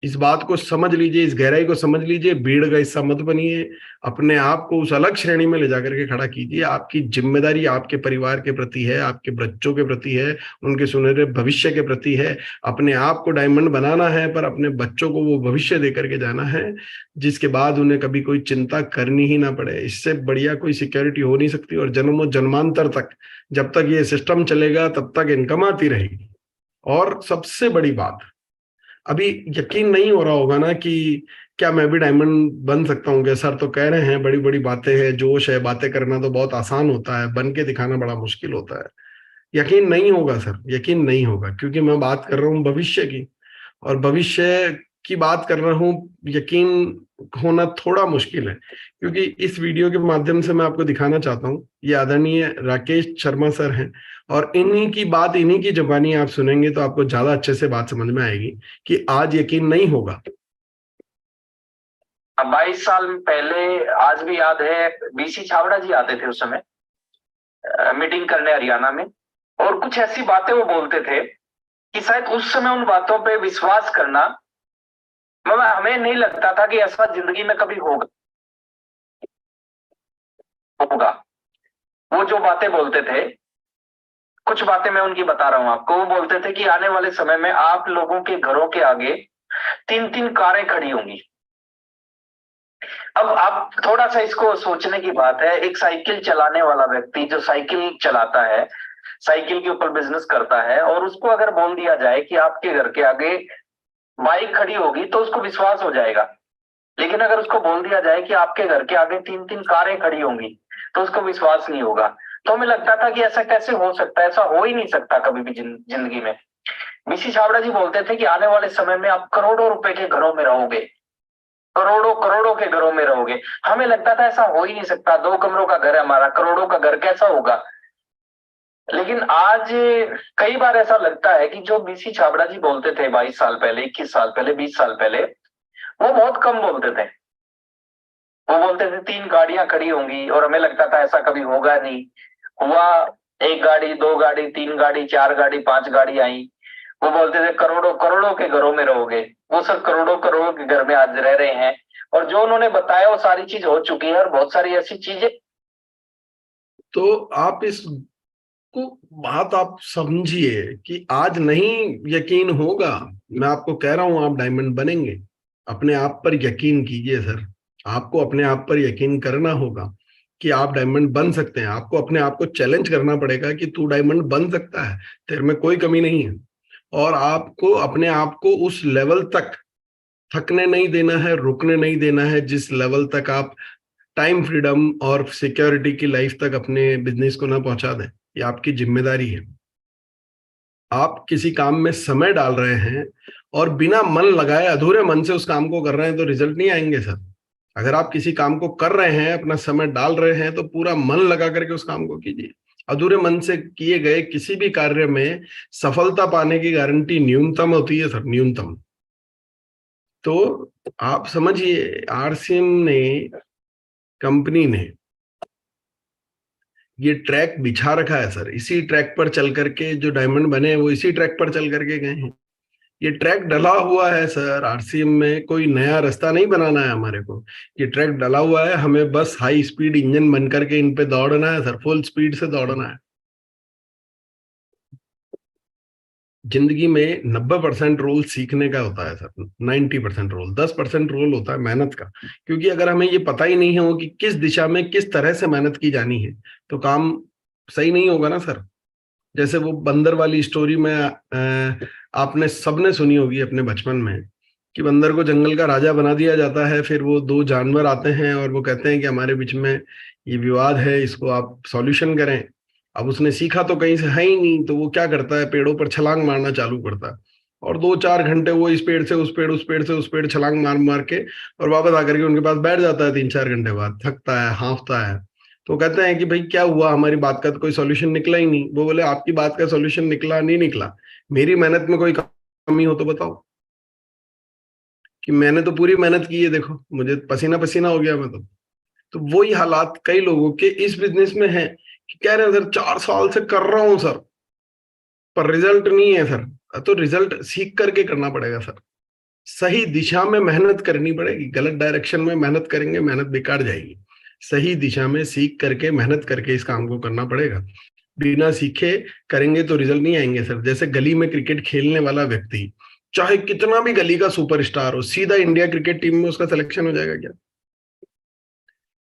इस बात को समझ लीजिए, इस गहराई को समझ लीजिए। भीड़ का हिस्सा मत बनिए, अपने आप को उस अलग श्रेणी में ले जाकर के खड़ा कीजिए। आपकी जिम्मेदारी आपके परिवार के प्रति है, आपके बच्चों के प्रति है, उनके सुनहरे भविष्य के प्रति है। अपने आप को डायमंड बनाना है, पर अपने बच्चों को वो भविष्य दे करके जाना है जिसके बाद उन्हें कभी कोई चिंता करनी ही ना पड़े। इससे बढ़िया कोई सिक्योरिटी हो नहीं सकती। और जन्मों जन्मांतर तक जब तक ये सिस्टम चलेगा तब तक इनकम आती रहेगी। और सबसे बड़ी बात, अभी यकीन नहीं हो रहा होगा ना कि क्या मैं भी डायमंड बन सकता हूँ क्या? सर तो कह रहे हैं बड़ी बड़ी बातें हैं, जोश है, बातें करना तो बहुत आसान होता है, बन के दिखाना बड़ा मुश्किल होता है। यकीन नहीं होगा सर, यकीन नहीं होगा, क्योंकि मैं बात कर रहा हूँ भविष्य की, और भविष्य की बात कर रहा हूँ। यकीन होना थोड़ा मुश्किल है, क्योंकि इस वीडियो के माध्यम से मैं आपको दिखाना चाहता हूँ, ये आदरणीय राकेश शर्मा सर हैं, और इन्हीं की बात, इन्हीं की जुबानी आप सुनेंगे तो आपको ज्यादा अच्छे से बात समझ में आएगी कि आज यकीन नहीं होगा। 22 साल पहले आज भी याद है, बीसी छाबड़ा जी आते थे उस समय मीटिंग करने हरियाणा में, और कुछ ऐसी बातें वो बोलते थे कि शायद उस समय उन बातों पे विश्वास करना, मतलब हमें नहीं लगता था कि ऐसा जिंदगी में कभी होगा। वो जो बातें बोलते थे, कुछ बातें मैं उनकी बता रहा हूं आपको। वो बोलते थे कि आने वाले समय में आप लोगों के घरों के आगे 3-3 कारें खड़ी होंगी। अब आप थोड़ा सा इसको सोचने की बात है, एक साइकिल चलाने वाला व्यक्ति जो साइकिल चलाता है, साइकिल के ऊपर बिजनेस करता है, और उसको अगर बोल दिया जाए कि आपके घर के आगे बाइक खड़ी होगी तो उसको विश्वास हो जाएगा। लेकिन अगर उसको बोल दिया जाए कि आपके घर के आगे 3-3 कारें खड़ी होंगी तो उसको विश्वास नहीं होगा। तो हमें लगता था कि ऐसा कैसे हो सकता है, ऐसा हो ही नहीं सकता कभी भी जिंदगी में। बीसी छाबड़ा जी बोलते थे कि आने वाले समय में आप करोड़ों रुपए के घरों में रहोगे, करोड़ों करोड़ों के घरों में रहोगे। हमें लगता था ऐसा हो ही नहीं सकता, 2 कमरों का घर है हमारा, करोड़ों का घर कैसा होगा। लेकिन आज कई बार ऐसा लगता है कि जो बीसी छाबड़ा जी बोलते थे 22 साल पहले, 21 साल पहले, 20 साल पहले, वो बहुत कम बोलते थे। वो बोलते थे 3 गाड़ियां खड़ी होंगी, और हमें लगता था ऐसा कभी होगा नहीं। हुआ, 1 गाड़ी, 2 गाड़ी, 3 गाड़ी, 4 गाड़ी, 5 गाड़ी आई। वो बोलते थे करोड़ों करोड़ों के घरों में रहोगे। वो सब करोड़ों करोड़ों के घर में आज रह रहे हैं, और जो उन्होंने बताया वो सारी चीज हो चुकी है, और बहुत सारी ऐसी चीजें। तो आप इस को बात आप समझिए कि आज नहीं यकीन होगा, मैं आपको कह रहा हूं आप डायमंड बनेंगे। अपने आप पर यकीन कीजिए सर, आपको अपने आप पर यकीन करना होगा कि आप डायमंड बन सकते हैं। आपको अपने आप को चैलेंज करना पड़ेगा कि तू डायमंड बन सकता है, तेरे में कोई कमी नहीं है। और आपको अपने आप को उस लेवल तक थकने नहीं देना है, रुकने नहीं देना है, जिस लेवल तक आप टाइम फ्रीडम और सिक्योरिटी की लाइफ तक अपने बिजनेस को ना पहुंचा दें। ये आपकी जिम्मेदारी है। आप किसी काम में समय डाल रहे हैं और बिना मन लगाए अधूरे मन से उस काम को कर रहे हैं तो रिजल्ट नहीं आएंगे सर। अगर आप किसी काम को कर रहे हैं, अपना समय डाल रहे हैं, तो पूरा मन लगा करके उस काम को कीजिए। अधूरे मन से किए गए किसी भी कार्य में सफलता पाने की गारंटी न्यूनतम होती है सर, न्यूनतम। तो आप समझिए, आरसीएम ने, कंपनी ने ये ट्रैक बिछा रखा है सर। इसी ट्रैक पर चल करके जो डायमंड बने हैं वो इसी ट्रैक पर चल करके गए हैं। ये ट्रैक डला हुआ है सर, आरसीएम में कोई नया रास्ता नहीं बनाना है हमारे को। ये ट्रैक डला हुआ है, हमें बस हाई स्पीड इंजन बन करके इन पे दौड़ना है सर, फुल स्पीड से दौड़ना है। जिंदगी में 90% रोल सीखने का होता है सर, 90% रोल, 10% रोल होता है मेहनत का। क्योंकि अगर हमें ये पता ही नहीं हो कि किस दिशा में किस तरह से मेहनत की जानी है तो काम सही नहीं होगा ना सर। जैसे वो बंदर वाली स्टोरी में आपने सबने सुनी होगी अपने बचपन में, कि बंदर को जंगल का राजा बना दिया जाता है। फिर वो 2 जानवर आते हैं और वो कहते हैं कि हमारे बीच में ये विवाद है, इसको आप सॉल्यूशन करें। अब उसने सीखा तो कहीं से है ही नहीं, तो वो क्या करता है, पेड़ों पर छलांग मारना चालू करता है। और 2-4 घंटे वो इस पेड़ से उस पेड़, उस पेड़ से उस पेड़ छलांग मार मार के और वापस आकर के उनके पास बैठ जाता है। 3-4 घंटे बाद थकता है, हांफता है। तो कहते हैं कि भाई क्या हुआ, हमारी बात का तो कोई सॉल्यूशन निकला ही नहीं। वो बोले आपकी बात का सॉल्यूशन निकला नहीं निकला, मेरी मेहनत में कोई कमी हो तो बताओ, कि मैंने तो पूरी मेहनत की है, देखो मुझे पसीना पसीना हो गया मैं तो वही हालात कई लोगों के इस बिजनेस में है कि कह रहे हैं सर 4 साल से कर रहा हूं सर, पर रिजल्ट नहीं है सर। तो रिजल्ट सीख करके करना पड़ेगा सर, सही दिशा में मेहनत करनी पड़ेगी। गलत डायरेक्शन में मेहनत करेंगे, मेहनत बेकार जाएगी। सही दिशा में सीख करके मेहनत करके इस काम को करना पड़ेगा। बिना सीखे करेंगे तो रिजल्ट नहीं आएंगे सर। जैसे गली में क्रिकेट खेलने वाला व्यक्ति चाहे कितना भी गली का सुपरस्टार हो, सीधा इंडिया क्रिकेट टीम में उसका सिलेक्शन हो जाएगा क्या?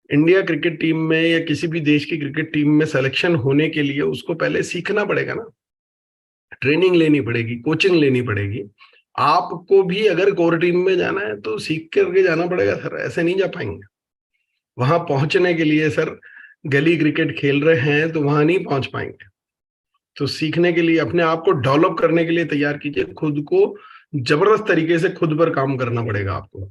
इंडिया क्रिकेट टीम में या किसी भी देश की क्रिकेट टीम में सिलेक्शन होने के लिए उसको पहले सीखना पड़ेगा ना, ट्रेनिंग लेनी पड़ेगी, कोचिंग लेनी पड़ेगी। आपको भी अगर कोर टीम में जाना है तो सीख करके जाना पड़ेगा सर, ऐसे नहीं जा पाएंगे। वहां पहुंचने के लिए सर, गली क्रिकेट खेल रहे हैं तो वहां नहीं पहुंच पाएंगे। तो सीखने के लिए, अपने आप को डेवलप करने के लिए तैयार कीजिए, खुद को जबरदस्त तरीके से खुद पर काम करना पड़ेगा आपको।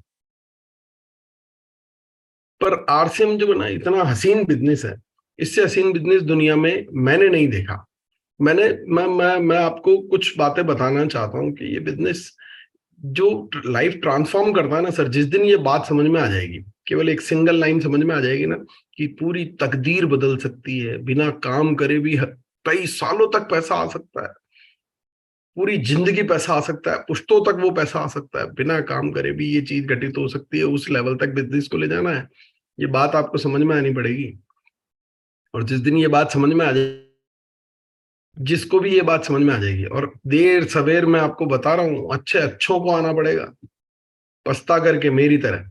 पर आरसीएम जो बना, इतना हसीन बिजनेस है, इससे हसीन बिजनेस दुनिया में मैंने नहीं देखा। मैं आपको कुछ बातें बताना चाहता हूं कि ये बिजनेस जो लाइफ ट्रांसफॉर्म करता है ना सर, जिस दिन ये बात समझ में आ जाएगी, केवल एक सिंगल लाइन समझ में आ जाएगी ना, कि पूरी तकदीर बदल सकती है, बिना काम करे भी कई सालों तक पैसा आ सकता है, पूरी जिंदगी पैसा आ सकता है, पुश्तों तक वो पैसा आ सकता है, बिना काम करे भी ये चीज घटित हो सकती है। उस लेवल तक बिजनेस को ले जाना है, ये बात आपको समझ में आनी पड़ेगी। और जिस दिन ये बात समझ में आ जाए, जिसको भी ये बात समझ में आ जाएगी, और देर सवेर मैं आपको बता रहा हूं, अच्छे अच्छों को आना पड़ेगा, पछता करके मेरी तरह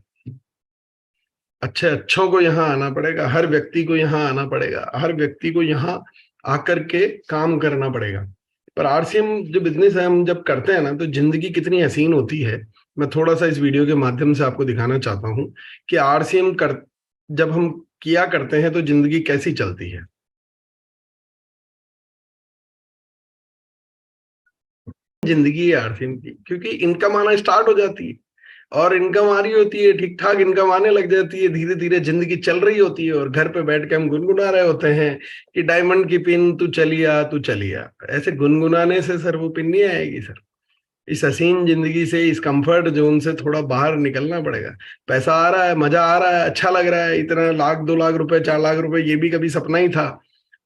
अच्छे अच्छों को यहाँ आना पड़ेगा। हर व्यक्ति को यहाँ आना पड़ेगा, हर व्यक्ति को यहाँ आकर के काम करना पड़ेगा। पर आरसीएम जो बिजनेस है, हम जब करते हैं ना, तो जिंदगी कितनी हसीन होती है। मैं थोड़ा सा इस वीडियो के माध्यम से आपको दिखाना चाहता हूँ कि आरसीएम जब हम किया करते हैं तो जिंदगी कैसी चलती है। जिंदगी है आरसीएम की, क्योंकि इनकम आना स्टार्ट हो जाती है, और इनकम आ रही होती है, ठीक ठाक इनकम आने लग जाती है, धीरे धीरे जिंदगी चल रही होती है, और घर पे बैठ के हम गुनगुना रहे होते हैं कि डायमंड की पिन तू चलिया तू चलिया। ऐसे गुनगुनाने से सर वो पिन नहीं आएगी सर। इस हसीन जिंदगी से, इस कंफर्ट जोन से थोड़ा बाहर निकलना पड़ेगा। पैसा आ रहा है, मजा आ रहा है, अच्छा लग रहा है, इतना लाख 2 लाख रुपए 4 लाख रुपए ये भी कभी सपना ही था।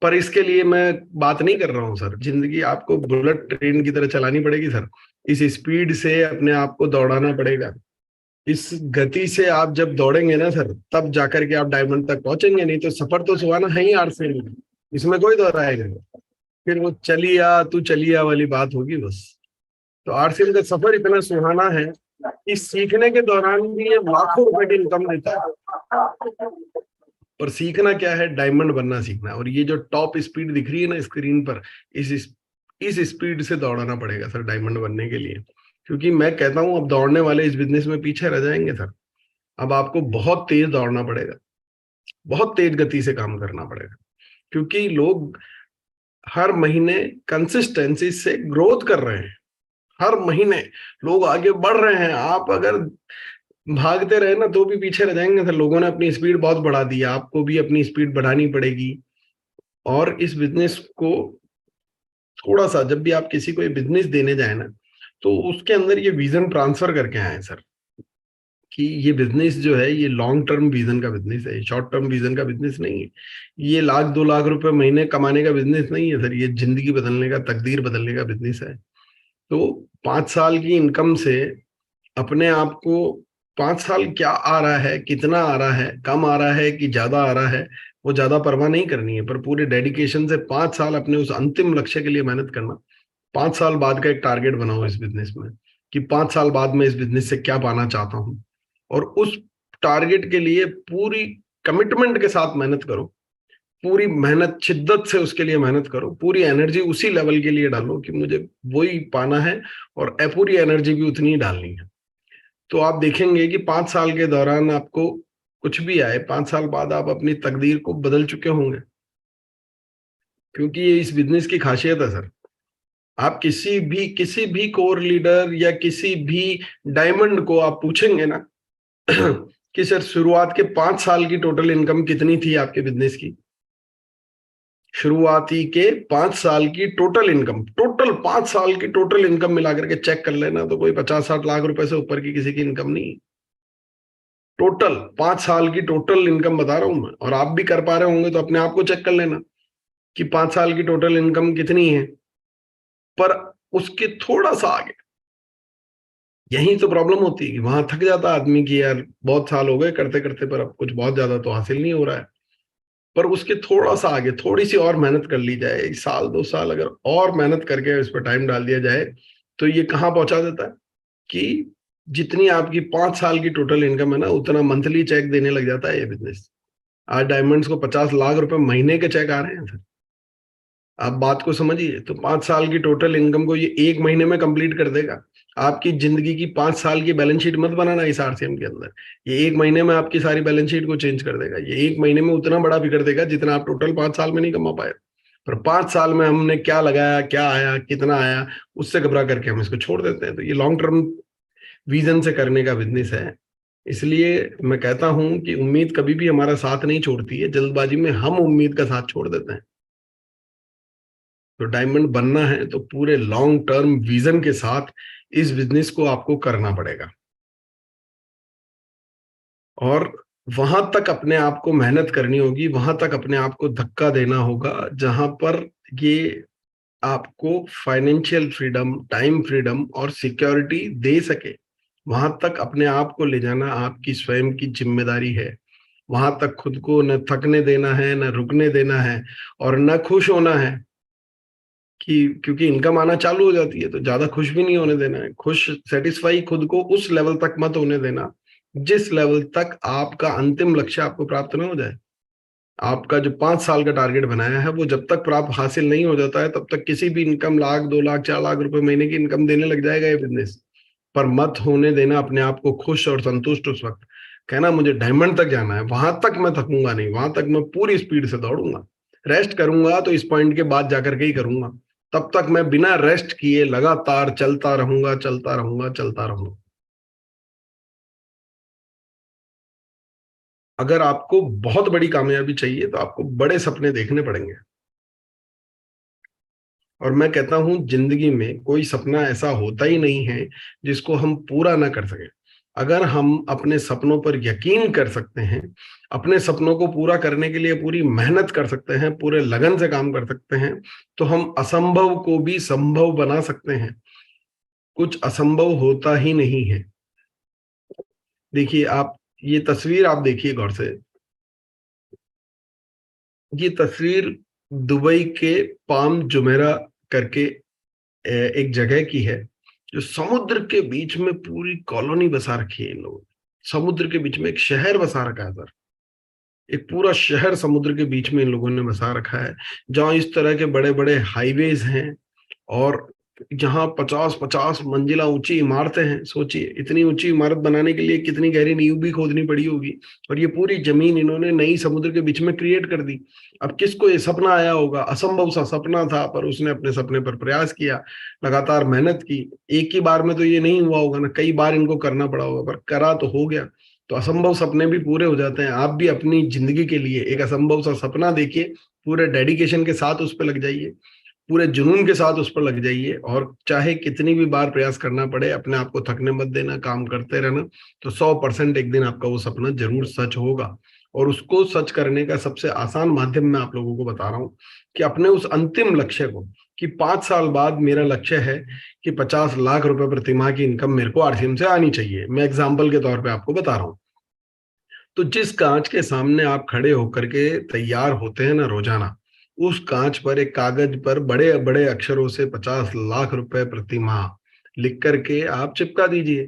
पर इसके लिए मैं बात नहीं कर रहा हूँ सर, जिंदगी आपको बुलेट ट्रेन की तरह चलानी पड़ेगी सर। इस स्पीड से अपने आप को दौड़ाना पड़ेगा। इस गति से आप जब दौड़ेंगे ना सर, तब जाकर के आप डायमंड तक पहुंचेंगे, नहीं तो सफर तो सुहाना है ही आरसीएम में, इसमें कोई दो राय नहीं। फिर वो चलिया तू चलिया वाली बात होगी बस। तो आरसीएम का सफर इतना सुहाना है कि सीखने के दौरान भी ये लाखों रुपए की इनकम देता है। पर सीखना क्या है, डायमंड बनना सीखना है। और ये जो टॉप स्पीड दिख रही है ना स्क्रीन पर, इस स्पीड से दौड़ाना पड़ेगा सर डायमंड बनने के लिए। क्योंकि मैं कहता हूं, अब दौड़ने वाले इस बिजनेस में पीछे रह जाएंगे सर। अब आपको बहुत तेज दौड़ना पड़ेगा, बहुत तेज गति से काम करना पड़ेगा, क्योंकि लोग हर महीने कंसिस्टेंसी से ग्रोथ कर रहे हैं। हर महीने लोग आगे बढ़ रहे हैं। आप अगर भागते रहे ना तो भी पीछे रह जाएंगे सर। लोगों ने अपनी स्पीड बहुत बढ़ा दी है, आपको भी अपनी स्पीड बढ़ानी पड़ेगी। और इस बिजनेस को थोड़ा सा, जब भी आप किसी को ये बिजनेस देने जाए ना, तो उसके अंदर ये विजन ट्रांसफर करके आए सर, कि ये बिजनेस जो है ये लॉन्ग टर्म विजन का बिजनेस है, शॉर्ट टर्म विजन का बिजनेस नहीं है। ये लाख 2 लाख रुपए महीने कमाने का बिजनेस नहीं है सर, ये जिंदगी बदलने का, तकदीर बदलने का बिजनेस है। तो 5 साल की इनकम से अपने आप को, 5 साल क्या आ रहा है, कितना आ रहा है, कम आ रहा है कि ज्यादा आ रहा है, वो ज्यादा परवाह नहीं करनी है। पर पूरे डेडिकेशन से 5 साल अपने उस अंतिम लक्ष्य के लिए मेहनत करना। 5 साल बाद का एक टारगेट बनाओ इस बिजनेस में, कि 5 साल बाद में इस बिजनेस से क्या पाना चाहता हूं, और उस टारगेट के लिए पूरी कमिटमेंट के साथ मेहनत करो। पूरी मेहनत, शिद्दत से उसके लिए मेहनत करो, पूरी एनर्जी उसी लेवल के लिए डालो कि मुझे वही पाना है, और पूरी एनर्जी भी उतनी ही डालनी है। तो आप देखेंगे कि 5 साल के दौरान आपको कुछ भी आए, 5 साल बाद आप अपनी तकदीर को बदल चुके होंगे। क्योंकि ये इस बिजनेस की खासियत है सर। आप किसी भी कोर लीडर या किसी भी डायमंड को आप पूछेंगे ना कि सर शुरुआत के 5 साल की टोटल इनकम कितनी थी आपके बिजनेस की, शुरुआती के 5 साल की टोटल इनकम, टोटल 5 साल की टोटल इनकम मिलाकर के चेक कर लेना, तो कोई 50-60 लाख रुपए से ऊपर की किसी की इनकम नहीं। टोटल 5 साल की टोटल इनकम बता रहा हूं मैं, और आप भी कर पा रहे होंगे तो अपने आप को चेक कर लेना कि 5 साल की टोटल इनकम कितनी है। पर उसके थोड़ा सा आगे, यही तो प्रॉब्लम होती है कि वहां थक जाता आदमी की यार बहुत साल हो गए करते करते, पर अब कुछ बहुत ज्यादा तो हासिल नहीं हो रहा है। पर उसके थोड़ा सा आगे थोड़ी सी और मेहनत कर ली जाए, 1 साल 2 साल अगर और मेहनत करके इस पर टाइम डाल दिया जाए, तो ये कहाँ पहुंचा देता है कि जितनी आपकी 5 साल की टोटल इनकम है ना, उतना मंथली चेक देने लग जाता है ये बिजनेस। आज डायमंड्स को 50 लाख रुपए महीने के चेक आ रहे हैं सर। आप बात को समझिए, तो 5 साल की टोटल इनकम को ये 1 महीने में कंप्लीट कर देगा। आपकी जिंदगी की 5 साल की बैलेंस शीट मत बनाना इस आरसीएम के अंदर। ये 1 महीने में आपकी सारी बैलेंस शीट को चेंज कर देगा। ये 1 महीने में उतना बड़ा बिगड़ देगा जितना आप टोटल 5 साल में नहीं कमा पाए। पर 5 साल में हमने क्या लगाया, क्या आया, कितना आया, उससे घबरा करके हम इसको छोड़ देते हैं। तो ये लॉन्ग टर्म विजन से करने का बिजनेस है। इसलिए मैं कहता हूं कि उम्मीद कभी भी हमारा साथ नहीं छोड़ती है, जल्दबाजी में हम उम्मीद का साथ छोड़ देते हैं। तो डायमंड बनना है तो पूरे लॉन्ग टर्म विजन के साथ इस बिजनेस को आपको करना पड़ेगा, और वहां तक अपने आप को मेहनत करनी होगी, वहां तक अपने आप को धक्का देना होगा जहां पर ये आपको फाइनेंशियल फ्रीडम, टाइम फ्रीडम और सिक्योरिटी दे सके। वहां तक अपने आप को ले जाना आपकी स्वयं की जिम्मेदारी है। वहां तक खुद को न थकने देना है, न रुकने देना है, और न खुश होना है कि क्योंकि इनकम आना चालू हो जाती है तो ज्यादा खुश भी नहीं होने देना है। खुश, सेटिस्फाई खुद को उस लेवल तक मत होने देना जिस लेवल तक आपका अंतिम लक्ष्य आपको प्राप्त न हो जाए। आपका जो 5 साल का टारगेट बनाया है वो जब तक प्राप्त हासिल नहीं हो जाता है तब तक किसी भी इनकम 1 लाख, 2 लाख, 4 लाख रुपए महीने की इनकम देने लग जाएगा ये बिजनेस। पर मत होने देना अपने आप को खुश और संतुष्ट उस वक्त। कहना मुझे डायमंड तक जाना है, वहां तक मैं थकूंगा नहीं, वहां तक मैं पूरी स्पीड से दौड़ूंगा। रेस्ट करूंगा तो इस पॉइंट के बाद जाकर के ही करूंगा। तब तक मैं बिना रेस्ट किए लगातार चलता रहूंगा, चलता रहूंगा, चलता रहूंगा। अगर आपको बहुत बड़ी कामयाबी चाहिए तो आपको बड़े सपने देखने पड़ेंगे। और मैं कहता हूं जिंदगी में कोई सपना ऐसा होता ही नहीं है जिसको हम पूरा ना कर सके। अगर हम अपने सपनों पर यकीन कर सकते हैं, अपने सपनों को पूरा करने के लिए पूरी मेहनत कर सकते हैं, पूरे लगन से काम कर सकते हैं, तो हम असंभव को भी संभव बना सकते हैं। कुछ असंभव होता ही नहीं है। देखिए आप, ये तस्वीर आप देखिए गौर से। ये तस्वीर दुबई के पाम जुमेरा करके एक जगह की है, जो समुद्र के बीच में पूरी कॉलोनी बसा रखी है इन लोगों ने। समुद्र के बीच में एक शहर बसा रखा है सर। एक पूरा शहर समुद्र के बीच में इन लोगों ने बसा रखा है, जहां इस तरह के बड़े बड़े हाईवेज हैं, और जहां 50-50 मंजिला ऊंची इमारतें हैं। सोचिए इतनी ऊंची इमारत बनाने के लिए कितनी गहरी नींव भी खोदनी पड़ी होगी, और ये पूरी जमीन इन्होंने नई समुद्र के बीच में क्रिएट कर दी। अब किसको ये सपना आया होगा, असंभव सा सपना था, पर उसने अपने सपने पर प्रयास किया, लगातार मेहनत की। एक ही बार में तो ये नहीं हुआ होगा ना, कई बार इनको करना पड़ा होगा, पर करा तो हो गया। तो असंभव सपने भी पूरे हो जाते हैं। आप भी अपनी जिंदगी के लिए एक असंभव सा सपना देखिए, पूरे डेडिकेशन के साथ उस पर लग जाइए, पूरे जुनून के साथ उस पर लग जाइए, और चाहे कितनी भी बार प्रयास करना पड़े, अपने आप को थकने मत देना, काम करते रहना। तो 100% एक दिन आपका वो सपना जरूर सच होगा। और उसको सच करने का सबसे आसान माध्यम मैं आप लोगों को बता रहा हूँ कि अपने उस अंतिम लक्ष्य को, कि 5 साल बाद मेरा लक्ष्य है कि 50 लाख रुपए प्रति माह की इनकम मेरे को आरसीएम से आनी चाहिए। मैं एग्जाम्पल के तौर पर आपको बता रहा हूँ। तो जिस कांच के सामने आप खड़े होकर के तैयार होते हैं ना रोजाना, उस कांच पर एक कागज पर बड़े बड़े अक्षरों से 50 लाख रुपए प्रति माह लिख करके आप चिपका दीजिए,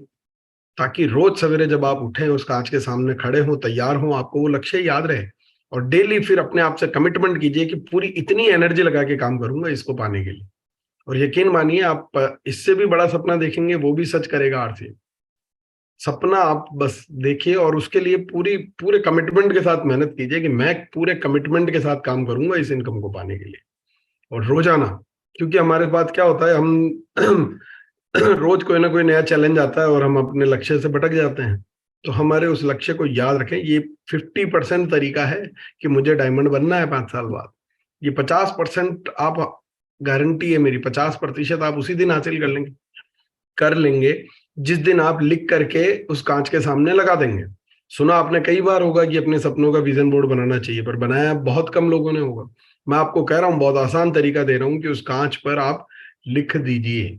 ताकि रोज सवेरे जब आप उठें, उस कांच के सामने खड़े हों, तैयार हों, आपको वो लक्ष्य याद रहे। और डेली फिर अपने आप से कमिटमेंट कीजिए कि पूरी इतनी एनर्जी लगा के काम करूंगा इसको पाने के लिए। और यकीन मानिए आप इससे भी बड़ा सपना देखेंगे, वो भी सच करेगा आरसीएम। सपना आप बस देखिए, और उसके लिए पूरे कमिटमेंट के साथ मेहनत कीजिए कि मैं पूरे कमिटमेंट के साथ काम करूंगा इस इनकम को पाने के लिए। और रोजाना, क्योंकि हमारे पास क्या होता है, हम रोज कोई ना कोई नया चैलेंज आता है और हम अपने लक्ष्य से भटक जाते हैं। तो हमारे उस लक्ष्य को याद रखें। ये 50% तरीका है कि मुझे डायमंड बनना है 5 साल बाद। ये 50% आप, गारंटी है मेरी, 50% आप उसी दिन हासिल कर लेंगे जिस दिन आप लिख करके उस कांच के सामने लगा देंगे। सुना आपने कई बार होगा कि अपने सपनों का विजन बोर्ड बनाना चाहिए, पर बनाया बहुत कम लोगों ने होगा। मैं आपको कह रहा हूं, बहुत आसान तरीका दे रहा हूं कि उस कांच पर आप लिख दीजिए,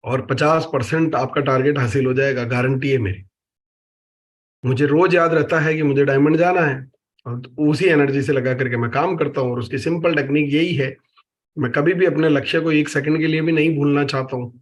और 50% आपका टारगेट हासिल हो जाएगा, गारंटी है मेरी। मुझे रोज याद रहता है कि मुझे डायमंड जाना है, और उसी एनर्जी से लगा करके मैं काम करता हूँ। और उसकी सिंपल टेक्निक यही है, मैं कभी भी अपने लक्ष्य को 1 सेकंड के लिए भी नहीं भूलना चाहता हूँ।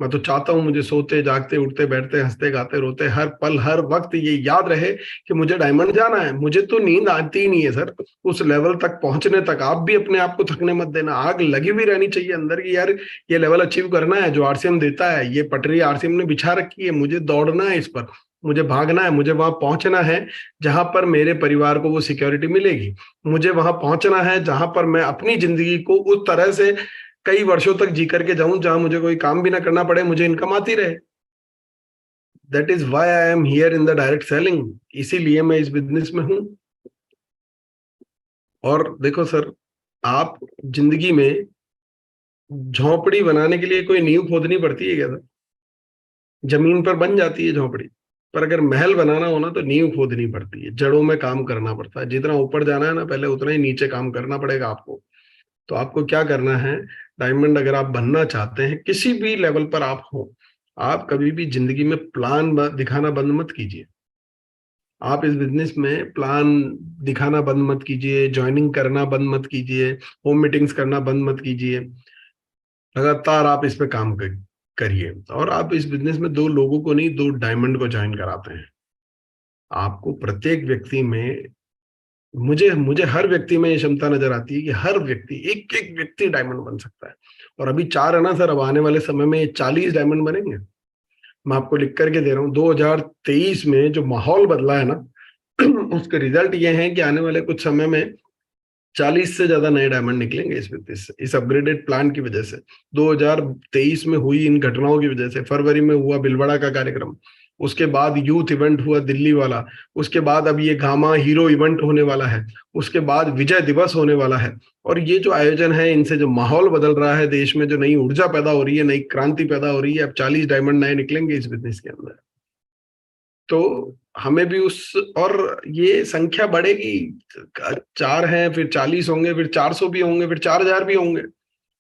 मैं तो चाहता हूं मुझे सोते जागते उठते बैठते हंसते गाते रोते हर पल हर वक्त ये याद रहे कि मुझे डायमंड जाना है। मुझे तो नींद आती ही नहीं है सर उस लेवल तक पहुंचने तक। आप भी अपने आप को थकने मत देना, आग लगी हुई रहनी चाहिए अंदर की, यार ये लेवल अचीव करना है जो आरसीएम देता है, ये पटरी आरसीएम ने बिछा रखी है, मुझे दौड़ना है इस पर, मुझे भागना है, मुझे वहां पहुंचना है जहां पर मेरे परिवार को वो सिक्योरिटी मिलेगी। मुझे वहां पहुंचना है जहां पर मैं अपनी जिंदगी को उस तरह से कई वर्षों तक जी करके जाऊं जहां मुझे कोई काम भी ना करना पड़े, मुझे इनकम आती रहे। That is why I am here in the direct selling, इसीलिए मैं इस बिजनेस में हूं। और देखो सर, आप जिंदगी में झोंपड़ी बनाने के लिए कोई नींव खोदनी पड़ती है क्या सर? जमीन पर बन जाती है झोंपड़ी, पर अगर महल बनाना हो ना तो नींव खोदनी पड़ती है, जड़ों में काम करना पड़ता है। जितना ऊपर जाना है ना पहले उतना ही नीचे काम करना पड़ेगा आपको। तो आपको क्या करना है, डायमंड अगर आप बनना चाहते हैं किसी भी लेवल पर आप हो, आप कभी भी जिंदगी में प्लान दिखाना बंद मत कीजिए। आप इस बिजनेस में प्लान दिखाना बंद मत कीजिए, ज्वाइनिंग करना बंद मत कीजिए, होम मीटिंग्स करना बंद मत कीजिए। लगातार आप इस पे काम करिए। और आप इस बिजनेस में दो लोगों को नहीं, दो डायमंड को ज्वाइन कराते हैं। आपको प्रत्येक व्यक्ति में, मुझे मुझे हर व्यक्ति में ये क्षमता नजर आती है कि हर व्यक्ति, एक एक व्यक्ति डायमंड बन सकता है। और अभी 4 है ना सर, अब आने वाले समय में 40 डायमंड बनेंगे। मैं आपको लिख करके दे रहा हूँ, 2023 में जो माहौल बदला है ना उसके रिजल्ट ये हैं कि आने वाले कुछ समय में 40 से ज्यादा नए डायमंड निकलेंगे इस बिजनेस से, इस अपग्रेडेड प्लान की वजह से। 2023 में हुई इन घटनाओं की वजह से, फरवरी में हुआ भिलवाड़ा का कार्यक्रम, उसके बाद यूथ इवेंट हुआ दिल्ली वाला, उसके बाद अब ये गामा हीरो इवेंट होने वाला है, उसके बाद विजय दिवस होने वाला है। और ये जो आयोजन है, इनसे जो माहौल बदल रहा है देश में, जो नई ऊर्जा पैदा हो रही है, नई क्रांति पैदा हो रही है, अब 40 डायमंड नए निकलेंगे इस बिजनेस के अंदर। तो हमें भी उस, और ये संख्या बढ़ेगी। 4 है, फिर 40 होंगे, फिर 400 भी होंगे, फिर 4000 भी होंगे।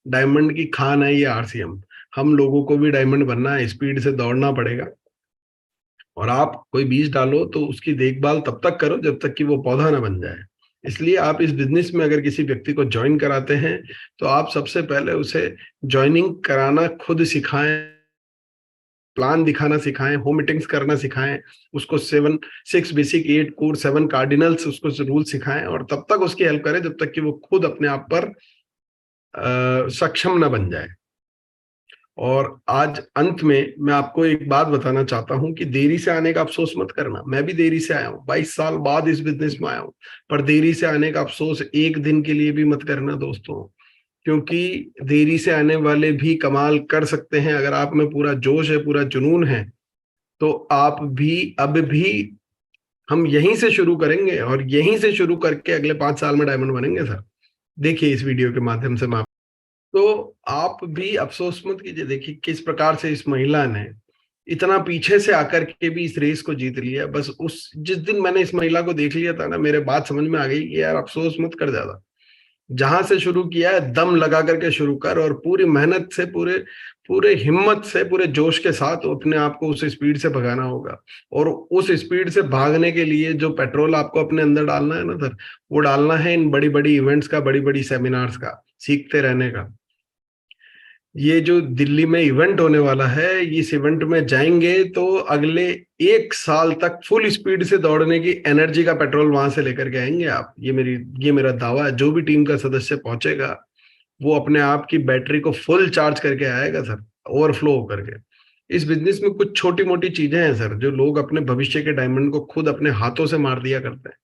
डायमंड की खान है ये आरसीएम। हम लोगों को भी डायमंड बनना है, स्पीड से दौड़ना पड़ेगा। और आप कोई बीज डालो तो उसकी देखभाल तब तक करो जब तक कि वो पौधा ना बन जाए। इसलिए आप इस बिजनेस में अगर किसी व्यक्ति को ज्वाइन कराते हैं तो आप सबसे पहले उसे ज्वाइनिंग कराना खुद सिखाएं, प्लान दिखाना सिखाएं, होम मीटिंग्स करना सिखाएं, उसको 6 बेसिक 8 कोर 7 कार्डिनल्स उसको रूल सिखाएं। और तब तक उसकी हेल्प करें जब तक कि वो खुद अपने आप पर सक्षम ना बन जाए। और आज अंत में मैं आपको एक बात बताना चाहता हूं कि देरी से आने का अफसोस मत करना। मैं भी देरी से आया हूं, 22 साल बाद इस बिजनेस में आया हूं, पर देरी से आने का अफसोस एक दिन के लिए भी मत करना दोस्तों, क्योंकि देरी से आने वाले भी कमाल कर सकते हैं। अगर आप में पूरा जोश है, पूरा जुनून है, तो आप भी, अब भी हम यहीं से शुरू करेंगे और यहीं से शुरू करके अगले 5 साल में डायमंड बनेंगे सर। देखिए इस वीडियो के माध्यम से मैं, तो आप भी अफसोस मत कीजिए। देखिए किस प्रकार से इस महिला ने इतना पीछे से आकर के भी इस रेस को जीत लिया। बस उस जिस दिन मैंने इस महिला को देख लिया था ना, मेरे बात समझ में आ गई कि यार अफसोस मत कर ज्यादा। जहां से शुरू किया है दम लगा करके शुरू कर, और पूरी मेहनत से, पूरे पूरे हिम्मत से, पूरे जोश के साथ अपने आप को उस स्पीड से भगाना होगा। और उस स्पीड से भागने के लिए जो पेट्रोल आपको अपने अंदर डालना है ना सर, वो डालना है इन बड़ी बड़ी इवेंट्स का, बड़ी बड़ी सेमिनार्स का, सीखते रहने का। ये जो दिल्ली में इवेंट होने वाला है, इस इवेंट में जाएंगे तो अगले 1 साल तक फुल स्पीड से दौड़ने की एनर्जी का पेट्रोल वहां से लेकर के आएंगे आप। ये मेरा दावा है। जो भी टीम का सदस्य पहुंचेगा वो अपने आप की बैटरी को फुल चार्ज करके आएगा सर, ओवरफ्लो होकर के। इस बिजनेस में कुछ छोटी मोटी चीजें हैं सर जो लोग अपने भविष्य के डायमंड को खुद अपने हाथों से मार दिया करते हैं।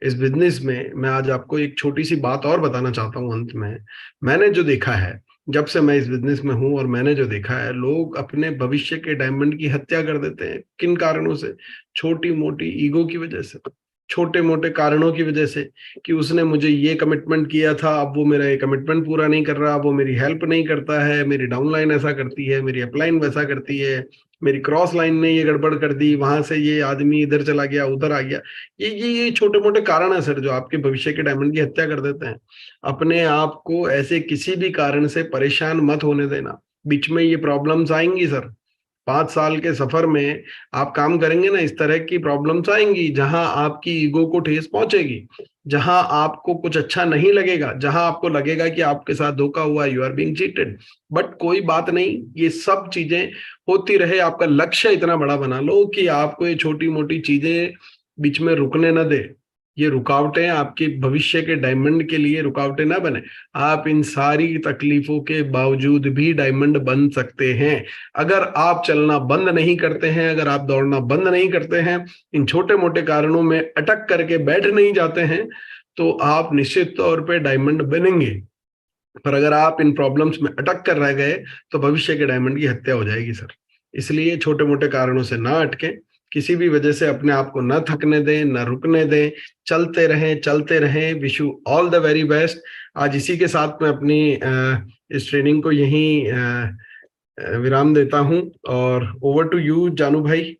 इस बिजनेस में मैं आज आपको एक छोटी सी बात और बताना चाहता हूं अंत में। मैंने जो देखा है, जब से मैं इस बिजनेस में हूं, और मैंने जो देखा है, लोग अपने भविष्य के डायमंड की हत्या कर देते हैं। किन कारणों से? छोटी मोटी ईगो की वजह से, छोटे मोटे कारणों की वजह से, कि उसने मुझे ये कमिटमेंट किया था, अब वो मेरा ये कमिटमेंट पूरा नहीं कर रहा, वो मेरी हेल्प नहीं करता है, मेरी डाउनलाइन ऐसा करती है, मेरी अपलाइन वैसा करती है, मेरी क्रॉस लाइन ने ये गड़बड़ कर दी, वहां से ये आदमी इधर चला गया, उधर आ गया। ये छोटे मोटे कारण है सर जो आपके भविष्य के डायमंड की हत्या कर देते हैं। अपने आप को ऐसे किसी भी कारण से परेशान मत होने देना। बीच में ये प्रॉब्लम्स आएंगी सर, 5 साल के सफर में आप काम करेंगे ना, इस तरह की प्रॉब्लम्स आएंगी जहां आपकी ईगो को ठेस पहुंचेगी, जहां आपको कुछ अच्छा नहीं लगेगा, जहां आपको लगेगा कि आपके साथ धोखा हुआ, you are being cheated. But कोई बात नहीं, ये सब चीजें होती रहे। आपका लक्ष्य इतना बड़ा बना लो कि आपको ये छोटी मोटी चीजें बीच में रुकने न दे। ये रुकावटें आपके भविष्य के डायमंड के लिए रुकावटें ना बने। आप इन सारी तकलीफों के बावजूद भी डायमंड बन सकते हैं। अगर आप चलना बंद नहीं करते हैं, अगर आप दौड़ना बंद नहीं करते हैं, इन छोटे मोटे कारणों में अटक करके बैठ नहीं जाते हैं, तो आप निश्चित तौर पे डायमंड बनेंगे। पर अगर आप इन प्रॉब्लम्स में अटक कर रह गए तो भविष्य के डायमंड की हत्या हो जाएगी सर। इसलिए छोटे मोटे कारणों से ना अटके, किसी भी वजह से अपने आप को न थकने दें, न रुकने दें, चलते रहें, चलते रहें। Wish you all the very best. आज इसी के साथ मैं अपनी इस ट्रेनिंग को यहीं विराम देता हूं, और ओवर टू यू जानू भाई।